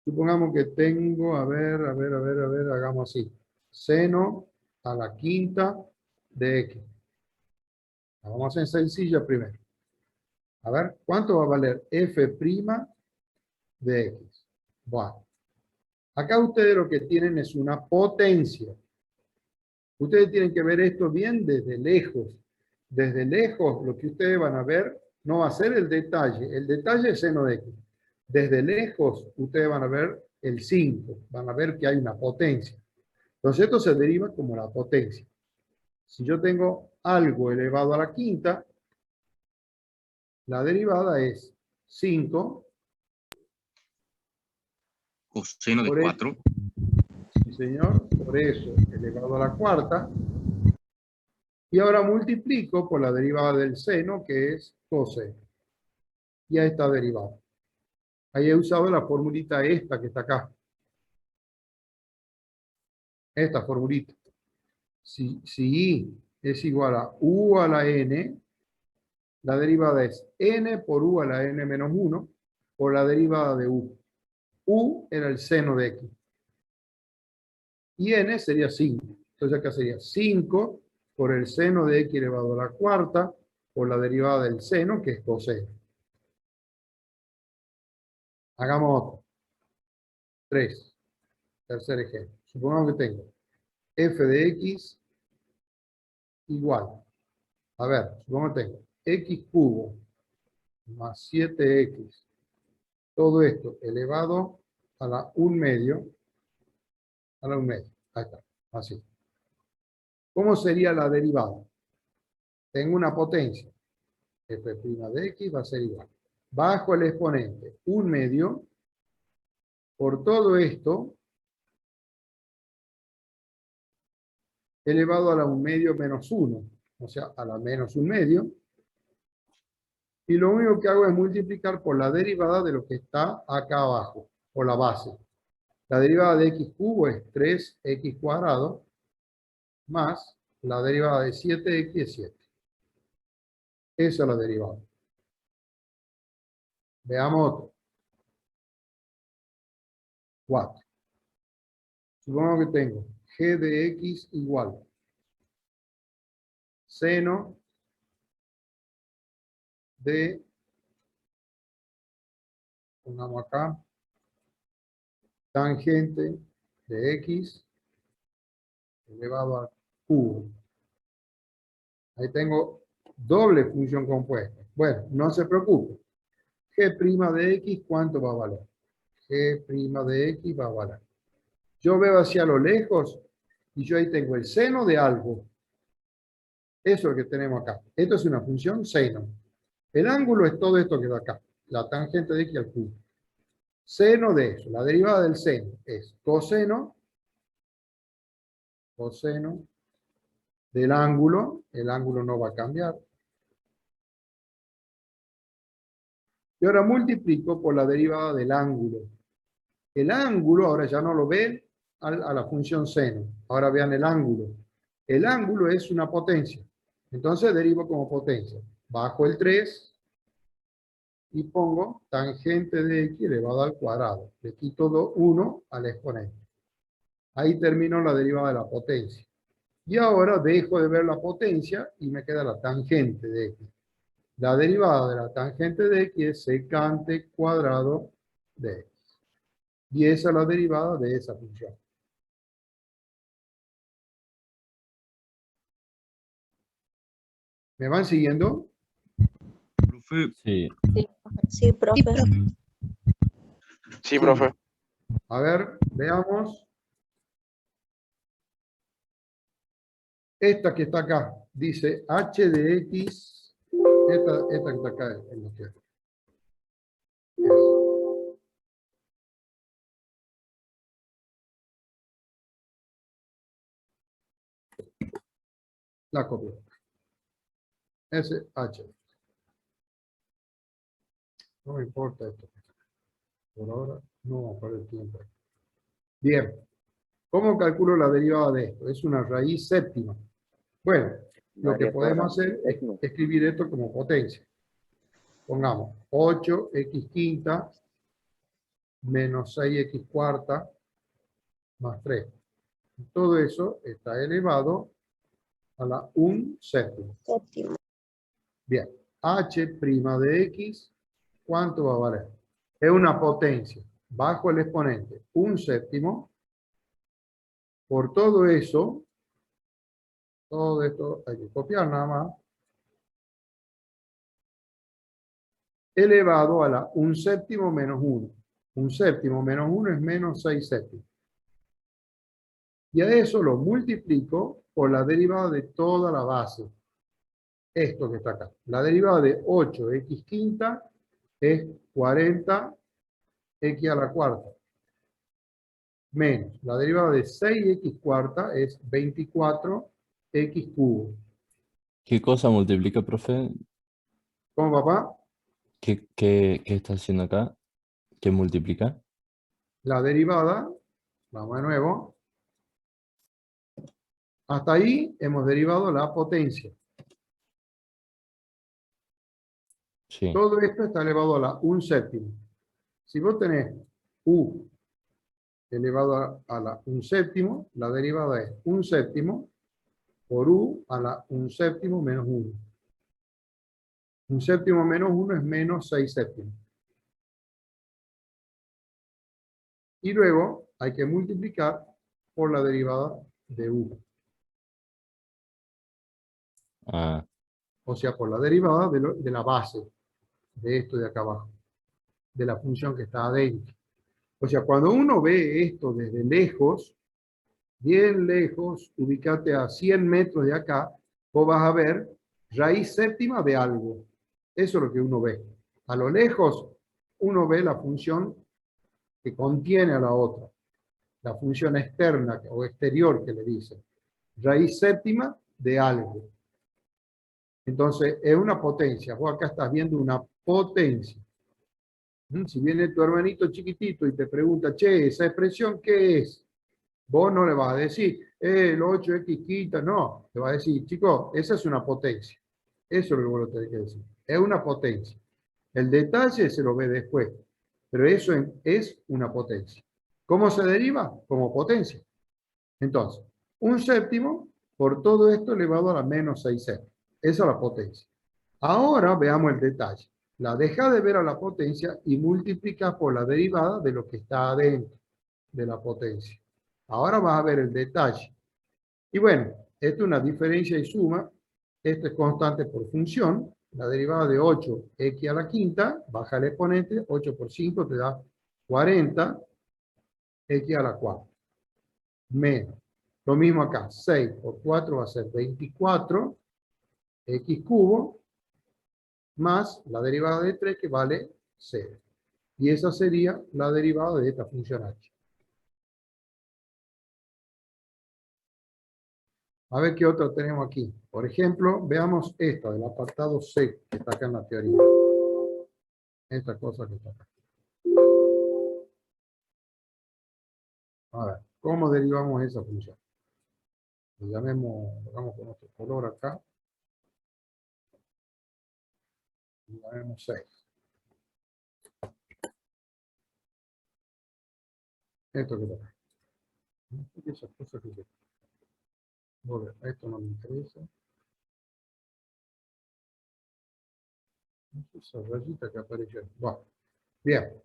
Supongamos que tengo, a ver, hagamos así. Seno a la quinta de x. La vamos a hacer sencilla primero. A ver, ¿cuánto va a valer f' de x? Bueno. Acá ustedes lo que tienen es una potencia. Ustedes tienen que ver esto bien desde lejos. Desde lejos lo que ustedes van a ver no va a ser el detalle. El detalle es seno de x. Desde lejos ustedes van a ver el 5. Van a ver que hay una potencia. Entonces esto se deriva como la potencia. Si yo tengo algo elevado a la quinta, la derivada es 5 Coseno de por 4. Sí, señor. Por eso, elevado a la cuarta. Y ahora multiplico por la derivada del seno, que es coseno. Y a esta derivada. Ahí he usado la formulita esta que está acá. Esta formulita. Si i es igual a u a la n, la derivada es n por u a la n menos 1 por la derivada de u. U era el seno de x. Y n sería 5. Entonces acá sería 5 por el seno de x elevado a la cuarta por la derivada del seno, que es coseno. Hagamos otro. 3. Tercer ejemplo. Supongamos que tengo f de x igual. A ver, supongamos que tengo x cubo más 7x. Todo esto elevado a la 1 medio. A la 1 medio. Ahí está. Así. ¿Cómo sería la derivada? Tengo una potencia. F' de x va a ser igual. Bajo el exponente 1 medio por todo esto elevado a la 1 medio menos 1. O sea, a la menos 1 medio. Y lo único que hago es multiplicar por la derivada de lo que está acá abajo, por la base. La derivada de x cubo es 3x cuadrado más la derivada de 7x es 7. Esa es la derivada. Veamos otro. 4. Supongamos que tengo g de x igual seno de, pongamos acá, tangente de x elevado al cubo. Ahí tengo doble función compuesta. Bueno, no se preocupe. G' de x, ¿cuánto va a valer? G' de x va a valer. Yo veo hacia lo lejos y yo ahí tengo el seno de algo. Eso es lo que tenemos acá. Esto es una función seno. El ángulo es todo esto que da acá. La tangente de x al cubo. Seno de eso. La derivada del seno es coseno del ángulo. El ángulo no va a cambiar. Y ahora multiplico por la derivada del ángulo. El ángulo, ahora ya no lo ven a la función seno. Ahora vean el ángulo. El ángulo es una potencia. Entonces derivo como potencia. Bajo el 3 y pongo tangente de x elevado al cuadrado. Le quito 1 al exponente. Ahí termino la derivada de la potencia. Y ahora dejo de ver la potencia y me queda la tangente de x. La derivada de la tangente de x es secante cuadrado de x. Y esa es la derivada de esa función. ¿Me van siguiendo? Profe. Sí. Sí, profe. Sí, profe. A ver, veamos. Esta que está acá, dice h de x, esta que está acá en la izquierda. la copio. SH. No me importa esto. Por ahora no vamos a perder tiempo. Bien. ¿Cómo calculo la derivada de esto? Es una raíz séptima. Bueno, lo que podemos hacer es escribir esto como potencia. Pongamos 8x quinta menos 6x cuarta más 3. Todo eso está elevado a la 1 séptima. Bien, h' de x, ¿cuánto va a valer? Es una potencia bajo el exponente 1 séptimo. Por todo eso, todo esto hay que copiar nada más, elevado a la 1 séptimo menos 1. 1 séptimo menos 1 es menos 6 séptimos. Y a eso lo multiplico por la derivada de toda la base. Esto que está acá. La derivada de 8x quinta es 40x a la cuarta. Menos la derivada de 6x cuarta es 24x cubo. ¿Qué cosa multiplica, profe? ¿Cómo, papá? ¿Qué está haciendo acá? ¿Qué multiplica? La derivada, vamos de nuevo. Hasta ahí hemos derivado la potencia. Sí. Todo esto está elevado a la 1 séptimo. Si vos tenés u elevado a la 1 séptimo, la derivada es 1 séptimo por u a la 1 séptimo menos 1. 1 séptimo menos 1 es menos 6 séptimos. Y luego hay que multiplicar por la derivada de u. Ah, O sea, por la derivada de la base de esto de acá abajo, de la función que está adentro. O sea, cuando uno ve esto desde lejos, bien lejos, ubícate a 100 metros de acá, vos vas a ver raíz séptima de algo. Eso es lo que uno ve. A lo lejos, uno ve la función que contiene a la otra. La función externa o exterior que le dicen. Raíz séptima de algo. Entonces, es una potencia. Vos acá estás viendo una potencia. Si viene tu hermanito chiquitito y te pregunta, che, ¿esa expresión qué es? Vos no le vas a decir, el 8x quinta, no. Le vas a decir, chico, esa es una potencia. Eso es lo que vos lo tenés que decir. Es una potencia. El detalle se lo ve después. Pero eso es una potencia. ¿Cómo se deriva? Como potencia. Entonces, 1 séptimo por todo esto elevado a la menos 6 séptimos. Esa es la potencia. Ahora veamos el detalle. La deja de ver a la potencia y multiplica por la derivada de lo que está adentro de la potencia. Ahora vas a ver el detalle. Y bueno, esto es una diferencia y suma. Esto es constante por función. La derivada de 8x a la quinta, baja el exponente, 8 por 5 te da 40, x a la cuarta. Menos. Lo mismo acá, 6 por 4 va a ser 24, x cubo, más la derivada de 3 que vale 0. Y esa sería la derivada de esta función h. A ver qué otra tenemos aquí. Por ejemplo, veamos esta del apartado C, que está acá en la teoría. Esta cosa que está acá. A ver, ¿cómo derivamos esa función? Lo llamamos con otro color acá. Lo llamemos 6. Esto que está acá. Esas cosas que bueno, esto no me interesa. Esa rayita que apareció. Bueno, bien.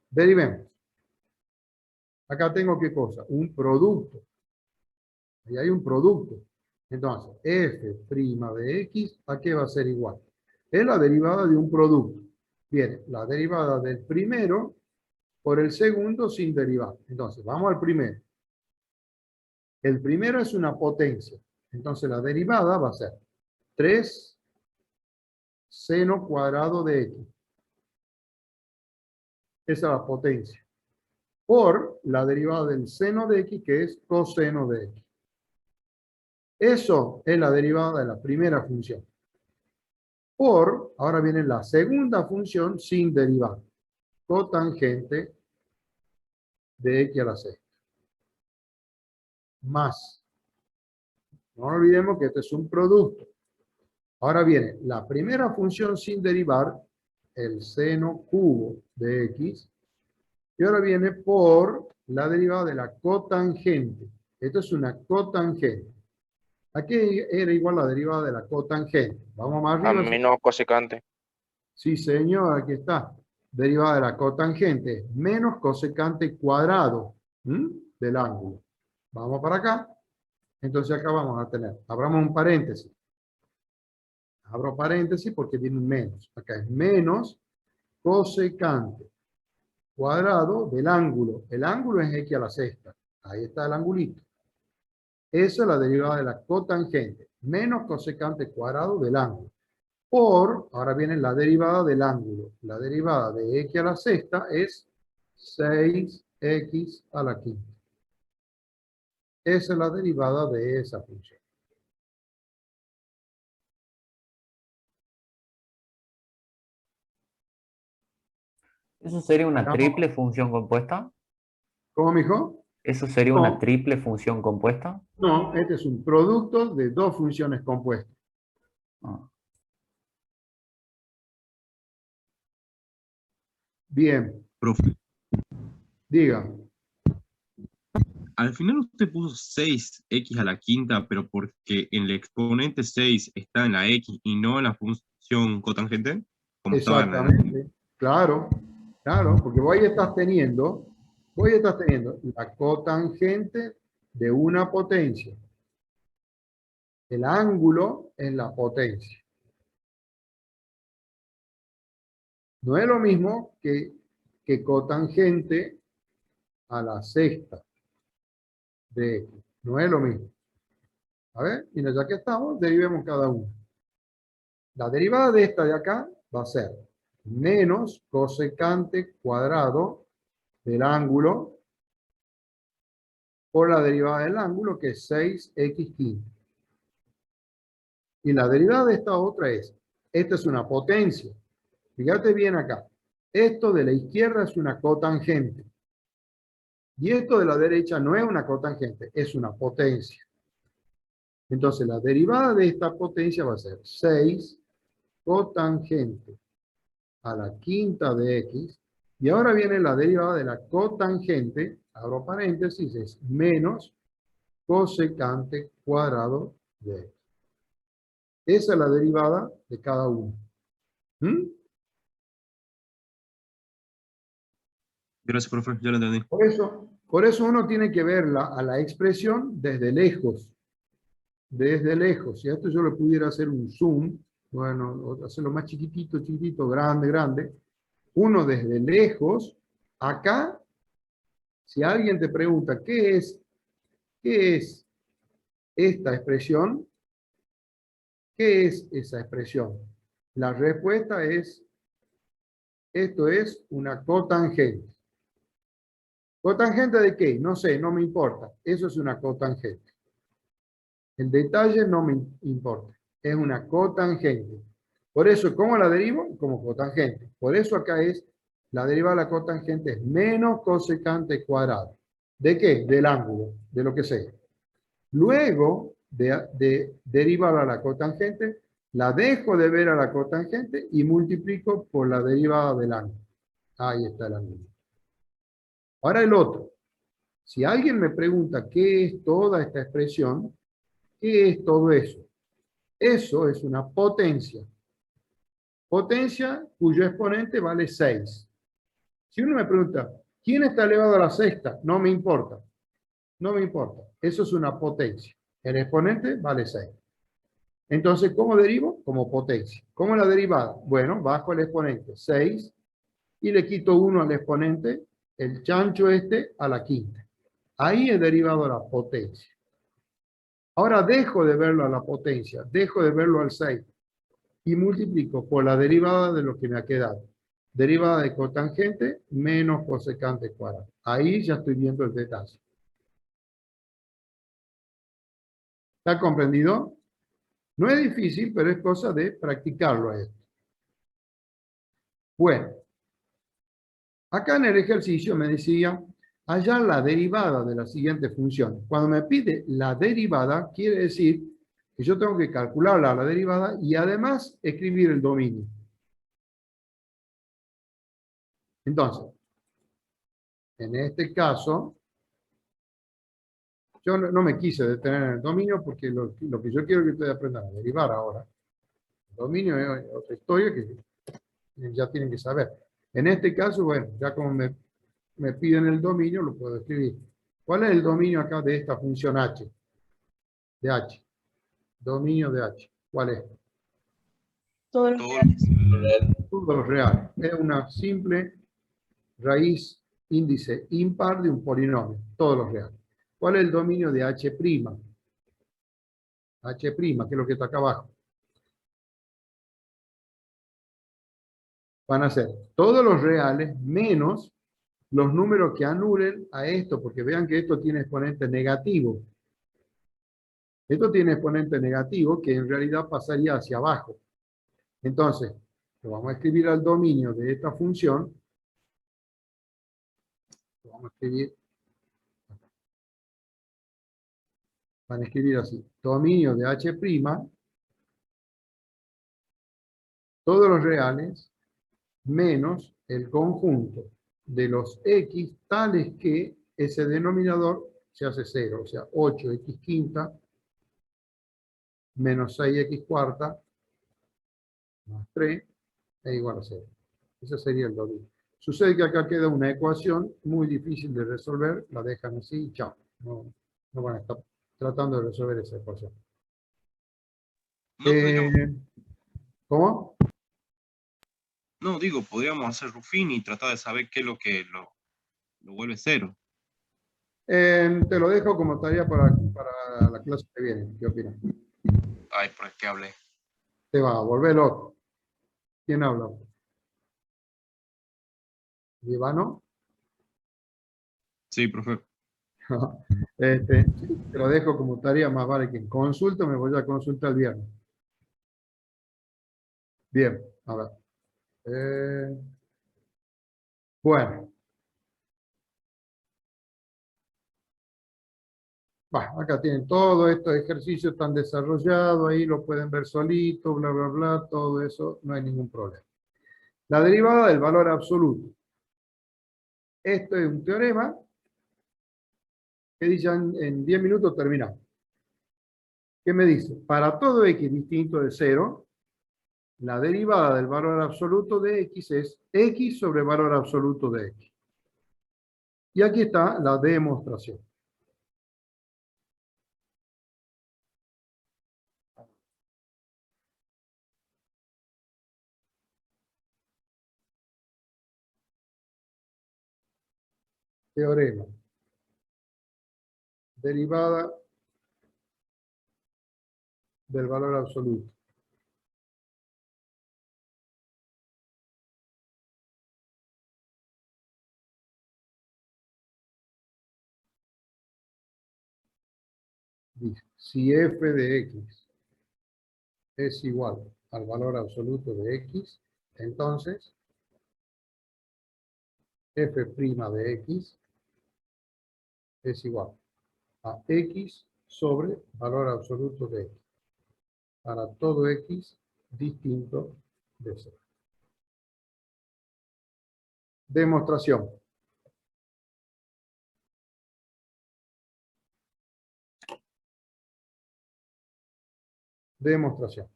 Derivemos. Acá tengo ¿qué cosa? Un producto. Ahí hay un producto. Entonces, f' de x, ¿a qué va a ser igual? Es la derivada de un producto. Viene la derivada del primero por el segundo sin derivar. Entonces, vamos al primero. El primero es una potencia. Entonces, la derivada va a ser 3 seno cuadrado de x. Esa es la potencia. Por la derivada del seno de x, que es coseno de x. Eso es la derivada de la primera función. Por, ahora viene la segunda función sin derivada. Cotangente de x a la sexta. Más. No olvidemos que este es un producto. Ahora viene la primera función sin derivar, el seno cubo de x. Y ahora viene por la derivada de la cotangente. Esto es una cotangente. ¿A qué era igual la derivada de la cotangente? Vamos más A arriba. menos cosecante. Sí, señor, aquí está. Derivada de la cotangente menos cosecante cuadrado del ángulo. Vamos para acá. Entonces acá vamos a tener, abramos un paréntesis. Abro paréntesis porque tiene un menos. Acá es menos cosecante cuadrado del ángulo. El ángulo es x a la sexta. Ahí está el angulito. Esa es la derivada de la cotangente. Menos cosecante cuadrado del ángulo. Por, ahora viene la derivada del ángulo. La derivada de x a la sexta es 6x a la quinta. Esa es la derivada de esa función. ¿Eso sería una triple función compuesta? ¿Cómo, mijo? ¿Eso sería una triple función compuesta? No, este es un producto de dos funciones compuestas. Bien. Profe, Diga. al final usted puso 6x a la quinta, pero porque en el exponente 6 está en la x y no en la función cotangente. Como estaba en la... Exactamente. Claro, claro, porque vos ahí estás teniendo la cotangente de una potencia. El ángulo es la potencia. No es lo mismo que cotangente a la sexta de x. No es lo mismo. A ver, mira, ya que estamos, derivemos cada uno. La derivada de esta de acá va a ser menos cosecante cuadrado del ángulo por la derivada del ángulo, que es 6x quinta. Y la derivada de esta otra es, esta es una potencia. Fíjate bien acá. Esto de la izquierda es una cotangente. Y esto de la derecha no es una cotangente, es una potencia. Entonces la derivada de esta potencia va a ser 6 cotangente a la quinta de x. Y ahora viene la derivada de la cotangente, abro paréntesis, es menos cosecante cuadrado de x. Esa es la derivada de cada uno. Gracias, profe, ya lo entendí. Por eso uno tiene que verla a la expresión desde lejos. Desde lejos. Si a esto yo le pudiera hacer un zoom, bueno, hacerlo más chiquitito, chiquitito, grande, grande. Uno desde lejos, acá, si alguien te pregunta, ¿qué es esta expresión? ¿Qué es esa expresión? La respuesta es, esto es una cotangente. ¿Cotangente de qué? No sé, no me importa. Eso es una cotangente. El detalle no me importa. Es una cotangente. Por eso, ¿cómo la derivo? Como cotangente. Por eso acá es, la derivada de la cotangente es menos cosecante cuadrado. ¿De qué? Del ángulo, de lo que sea. Luego de derivar a la cotangente, la dejo de ver a la cotangente y multiplico por la derivada del ángulo. Ahí está el ángulo. Ahora el otro. Si alguien me pregunta qué es toda esta expresión, ¿qué es todo eso? Eso es una potencia. Potencia cuyo exponente vale 6. Si uno me pregunta, ¿quién está elevado a la sexta? No me importa. No me importa. Eso es una potencia. El exponente vale 6. Entonces, ¿cómo derivo? Como potencia. ¿Cómo es la derivada? Bueno, bajo el exponente 6 y le quito 1 al exponente, el chancho este a la quinta. Ahí he derivado la potencia. Ahora dejo de verlo a la potencia, dejo de verlo al 6 y multiplico por la derivada de lo que me ha quedado. Derivada de cotangente menos cosecante cuadrado. Ahí ya estoy viendo el detalle. ¿Está comprendido? No es difícil, pero es cosa de practicarlo a esto. Bueno, acá en el ejercicio me decía hallar la derivada de la siguiente función. Cuando me pide la derivada, quiere decir que yo tengo que calcular la derivada y además escribir el dominio. Entonces, en este caso, yo no me quise detener en el dominio porque lo que yo quiero que ustedes aprendan a derivar ahora. El dominio es otra historia que ya tienen que saber. En este caso, bueno, ya como me piden el dominio, lo puedo escribir. ¿Cuál es el dominio acá de esta función h? De h. Dominio de h. ¿Cuál es? Todos los reales. Todos los reales. Es una simple raíz índice impar de un polinomio. Todos los reales. ¿Cuál es el dominio de h'? H', que es lo que está acá abajo. Van a ser todos los reales menos los números que anulen a esto, porque vean que esto tiene exponente negativo. Esto tiene exponente negativo que en realidad pasaría hacia abajo. Entonces, lo vamos a escribir al dominio de esta función. Lo vamos a escribir. Van a escribir así. Dominio de h', todos los reales, menos el conjunto de los x tales que ese denominador se hace 0. O sea, 8x quinta menos 6x cuarta más 3 es igual a 0. Ese sería el dominio. Sucede que acá queda una ecuación muy difícil de resolver. La dejan así y chao. No van a estar tratando de resolver esa ecuación. ¿Cómo? No, digo, podríamos hacer Ruffini y tratar de saber qué es lo que lo vuelve 0. Te lo dejo como tarea para la clase que viene. ¿Qué opinas? Ay, por el que hablé. Te va a volver loco. ¿Quién habla? ¿Ivano? Sí, profe. Te lo dejo como tarea, más vale que en consulta me voy a consultar el viernes. Bien, a ver. Bueno. Acá tienen todos estos ejercicios tan desarrollados, ahí lo pueden ver solito, bla, bla, bla, todo eso, no hay ningún problema. La derivada del valor absoluto. Esto es un teorema que dice en 10 minutos terminamos. ¿Qué me dice? Para todo x distinto de 0, la derivada del valor absoluto de x es x sobre valor absoluto de x. Y aquí está la demostración. Teorema. Derivada del valor absoluto. Dice, si f de x es igual al valor absoluto de x, entonces f' de x es igual a x sobre valor absoluto de x, para todo x distinto de 0. Demostración. Demostración.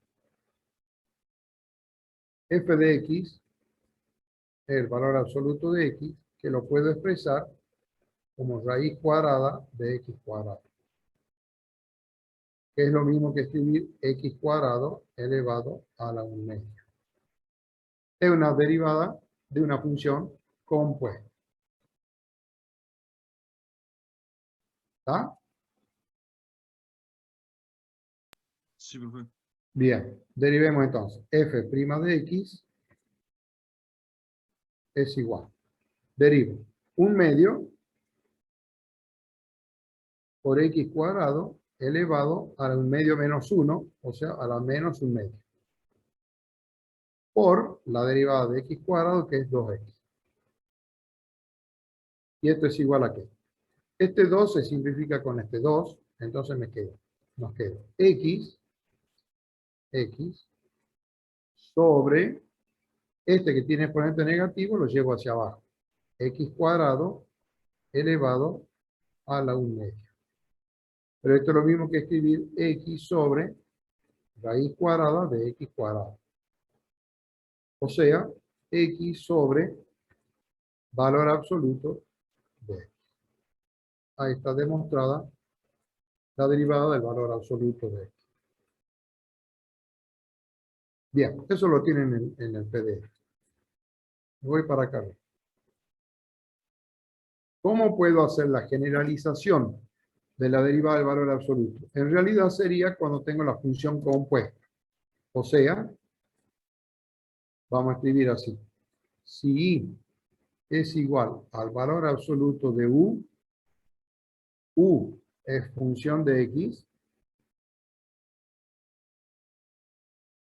F de x es el valor absoluto de x, que lo puedo expresar como raíz cuadrada de x cuadrado. Que es lo mismo que escribir x cuadrado elevado a la 1/2. Es una derivada de una función compuesta. ¿Está? Sí, profe. Bien, derivemos entonces. F' de x es igual. Derivo 1/2 por x cuadrado elevado a la 1 medio menos 1, o sea, a la menos 1 medio, por la derivada de x cuadrado, que es 2x. Y esto es igual a ¿qué? Este 2 se simplifica con este 2, entonces nos queda x sobre este que tiene exponente negativo, lo llevo hacia abajo. X cuadrado elevado a la 1 media. Pero esto es lo mismo que escribir x sobre raíz cuadrada de x cuadrado. O sea, x sobre valor absoluto de x. Ahí está demostrada la derivada del valor absoluto de x. Bien, eso lo tienen en el PDF. Voy para acá. ¿Cómo puedo hacer la generalización de la derivada del valor absoluto? En realidad sería cuando tengo la función compuesta. O sea, vamos a escribir así. Si i es igual al valor absoluto de u es función de x,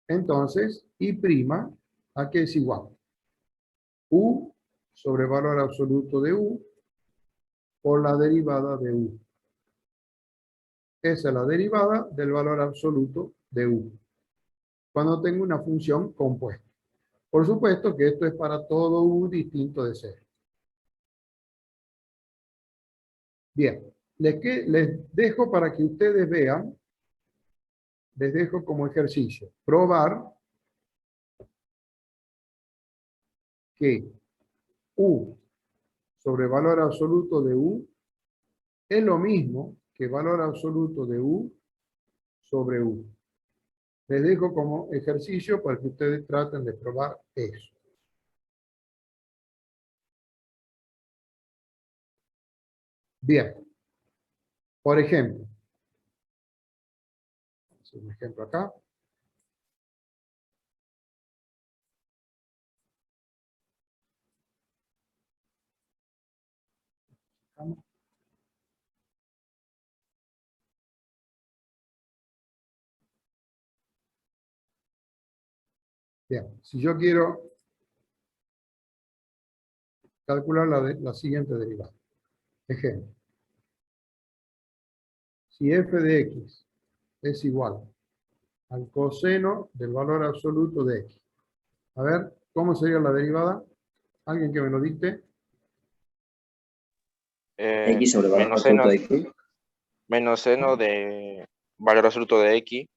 entonces i', ¿a qué es igual? U sobre valor absoluto de u por la derivada de u. Esa es la derivada del valor absoluto de u, cuando tengo una función compuesta. Por supuesto que esto es para todo u distinto de 0. Bien, les dejo para que ustedes vean, les dejo como ejercicio, probar que u sobre valor absoluto de u es lo mismo que valor absoluto de u sobre u. Les dejo como ejercicio para que ustedes traten de probar eso. Bien. Por ejemplo, un ejemplo acá. Bien, si yo quiero calcular la siguiente derivada. Ejemplo. Si f de x es igual al coseno del valor absoluto de x. A ver, ¿cómo sería la derivada? ¿Alguien que me lo dicte? X sobre valor absoluto de x. Menos seno de valor absoluto de x.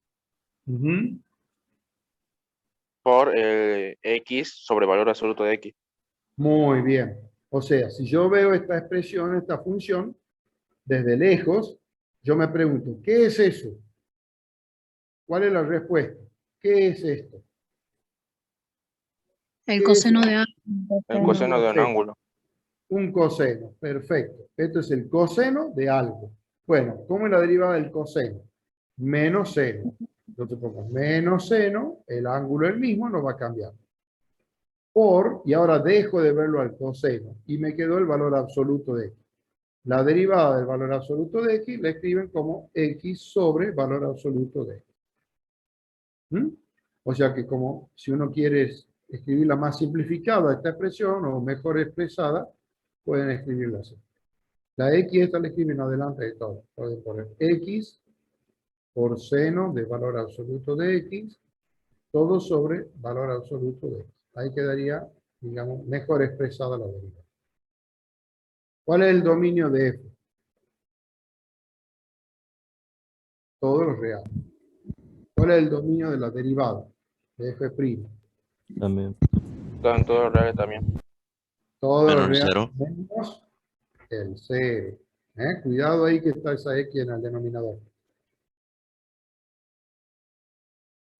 Por x sobre valor absoluto de x. Muy bien. O sea, si yo veo esta expresión, esta función, desde lejos, yo me pregunto, ¿qué es eso? ¿Cuál es la respuesta? ¿Qué es esto? El coseno de algo. El coseno de un ángulo. Un coseno, perfecto. Esto es el coseno de algo. Bueno, ¿cómo es la derivada del coseno? Menos seno. Entonces pongo menos seno, el ángulo es el mismo, no va a cambiar. Por, y ahora dejo de verlo al coseno, y me quedó el valor absoluto de x. La derivada del valor absoluto de x la escriben como x sobre valor absoluto de x. O sea que como si uno quiere escribirla más simplificada esta expresión, o mejor expresada, pueden escribirla así. La x esta la escriben adelante de todo. Pueden poner x por seno de valor absoluto de x, todo sobre valor absoluto de x. Ahí quedaría, digamos, mejor expresada la derivada. ¿Cuál es el dominio de f? Todo lo real. ¿Cuál es el dominio de la derivada? De f'. También. Todo lo real también. Todo lo Menos el real cero. menos el 0. Cuidado ahí que está esa x en el denominador.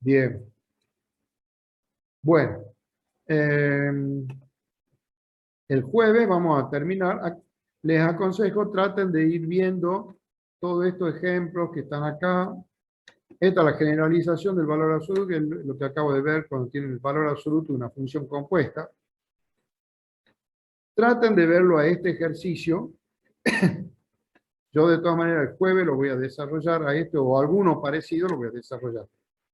Bien. Bueno. El jueves vamos a terminar. Les aconsejo, traten de ir viendo todos estos ejemplos que están acá. Esta es la generalización del valor absoluto, que es lo que acabo de ver cuando tienen el valor absoluto de una función compuesta. Traten de verlo a este ejercicio Yo de todas maneras el jueves lo voy a desarrollar a este o alguno parecido lo voy a desarrollar.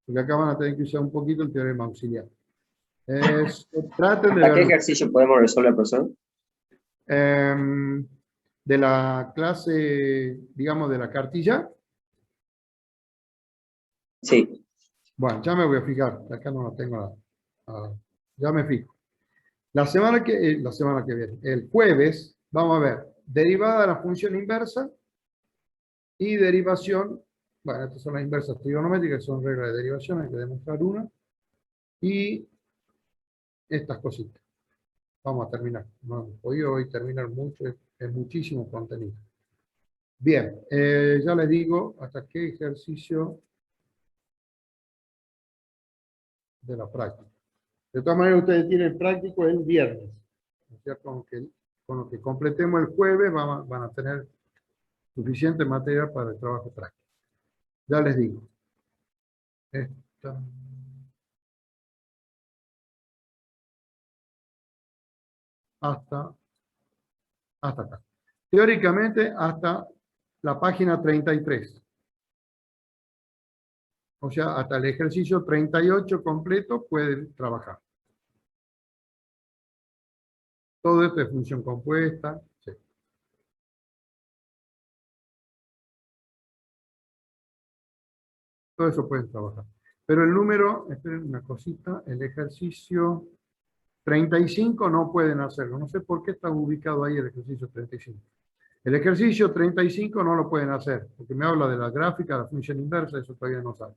Porque acá van a tener que usar un poquito el teorema auxiliar. Traten de ¿Hasta qué verlo. ejercicio podemos resolver, profesor? De la clase, digamos, de la cartilla. Sí. Bueno, ya me voy a fijar. Acá no la tengo. Ya me fijo. La semana que viene, el jueves, vamos a ver derivada de la función inversa y derivación. Bueno, estas son las inversas trigonométricas, son reglas de derivación, hay que demostrar una. Y estas cositas. Vamos a terminar. No hemos podido hoy terminar mucho, es muchísimo contenido. Bien, ya les digo hasta qué ejercicio de la práctica. De todas maneras, ustedes tienen práctico el viernes. O sea, con lo que completemos el jueves van a tener suficiente material para el trabajo práctico. Ya les digo. Hasta acá. Teóricamente, hasta la página 33. O sea, hasta el ejercicio 38 completo pueden trabajar. Todo esto es función compuesta. Sí. Todo eso pueden trabajar. Pero el número, esperen una cosita, el ejercicio 35 no pueden hacerlo. No sé por qué está ubicado ahí el ejercicio 35. El ejercicio 35 no lo pueden hacer, porque me habla de la gráfica, la función inversa, eso todavía no sabe.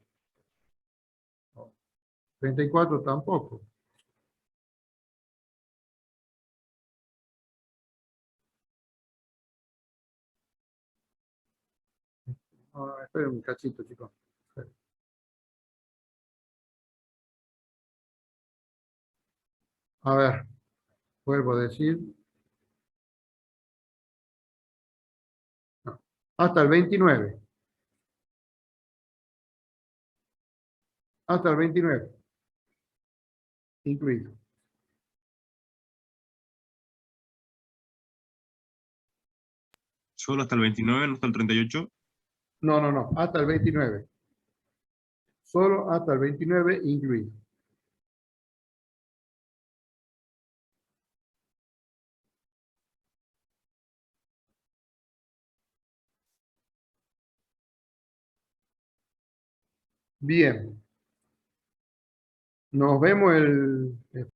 34 tampoco. Esperen un cachito, chicos. A ver, vuelvo a decir. No, hasta el 29. Hasta el 29. Incluido. ¿Solo hasta el 29, no hasta el 38? No, hasta el 29. Solo hasta el 29 incluido. Bien. Nos vemos el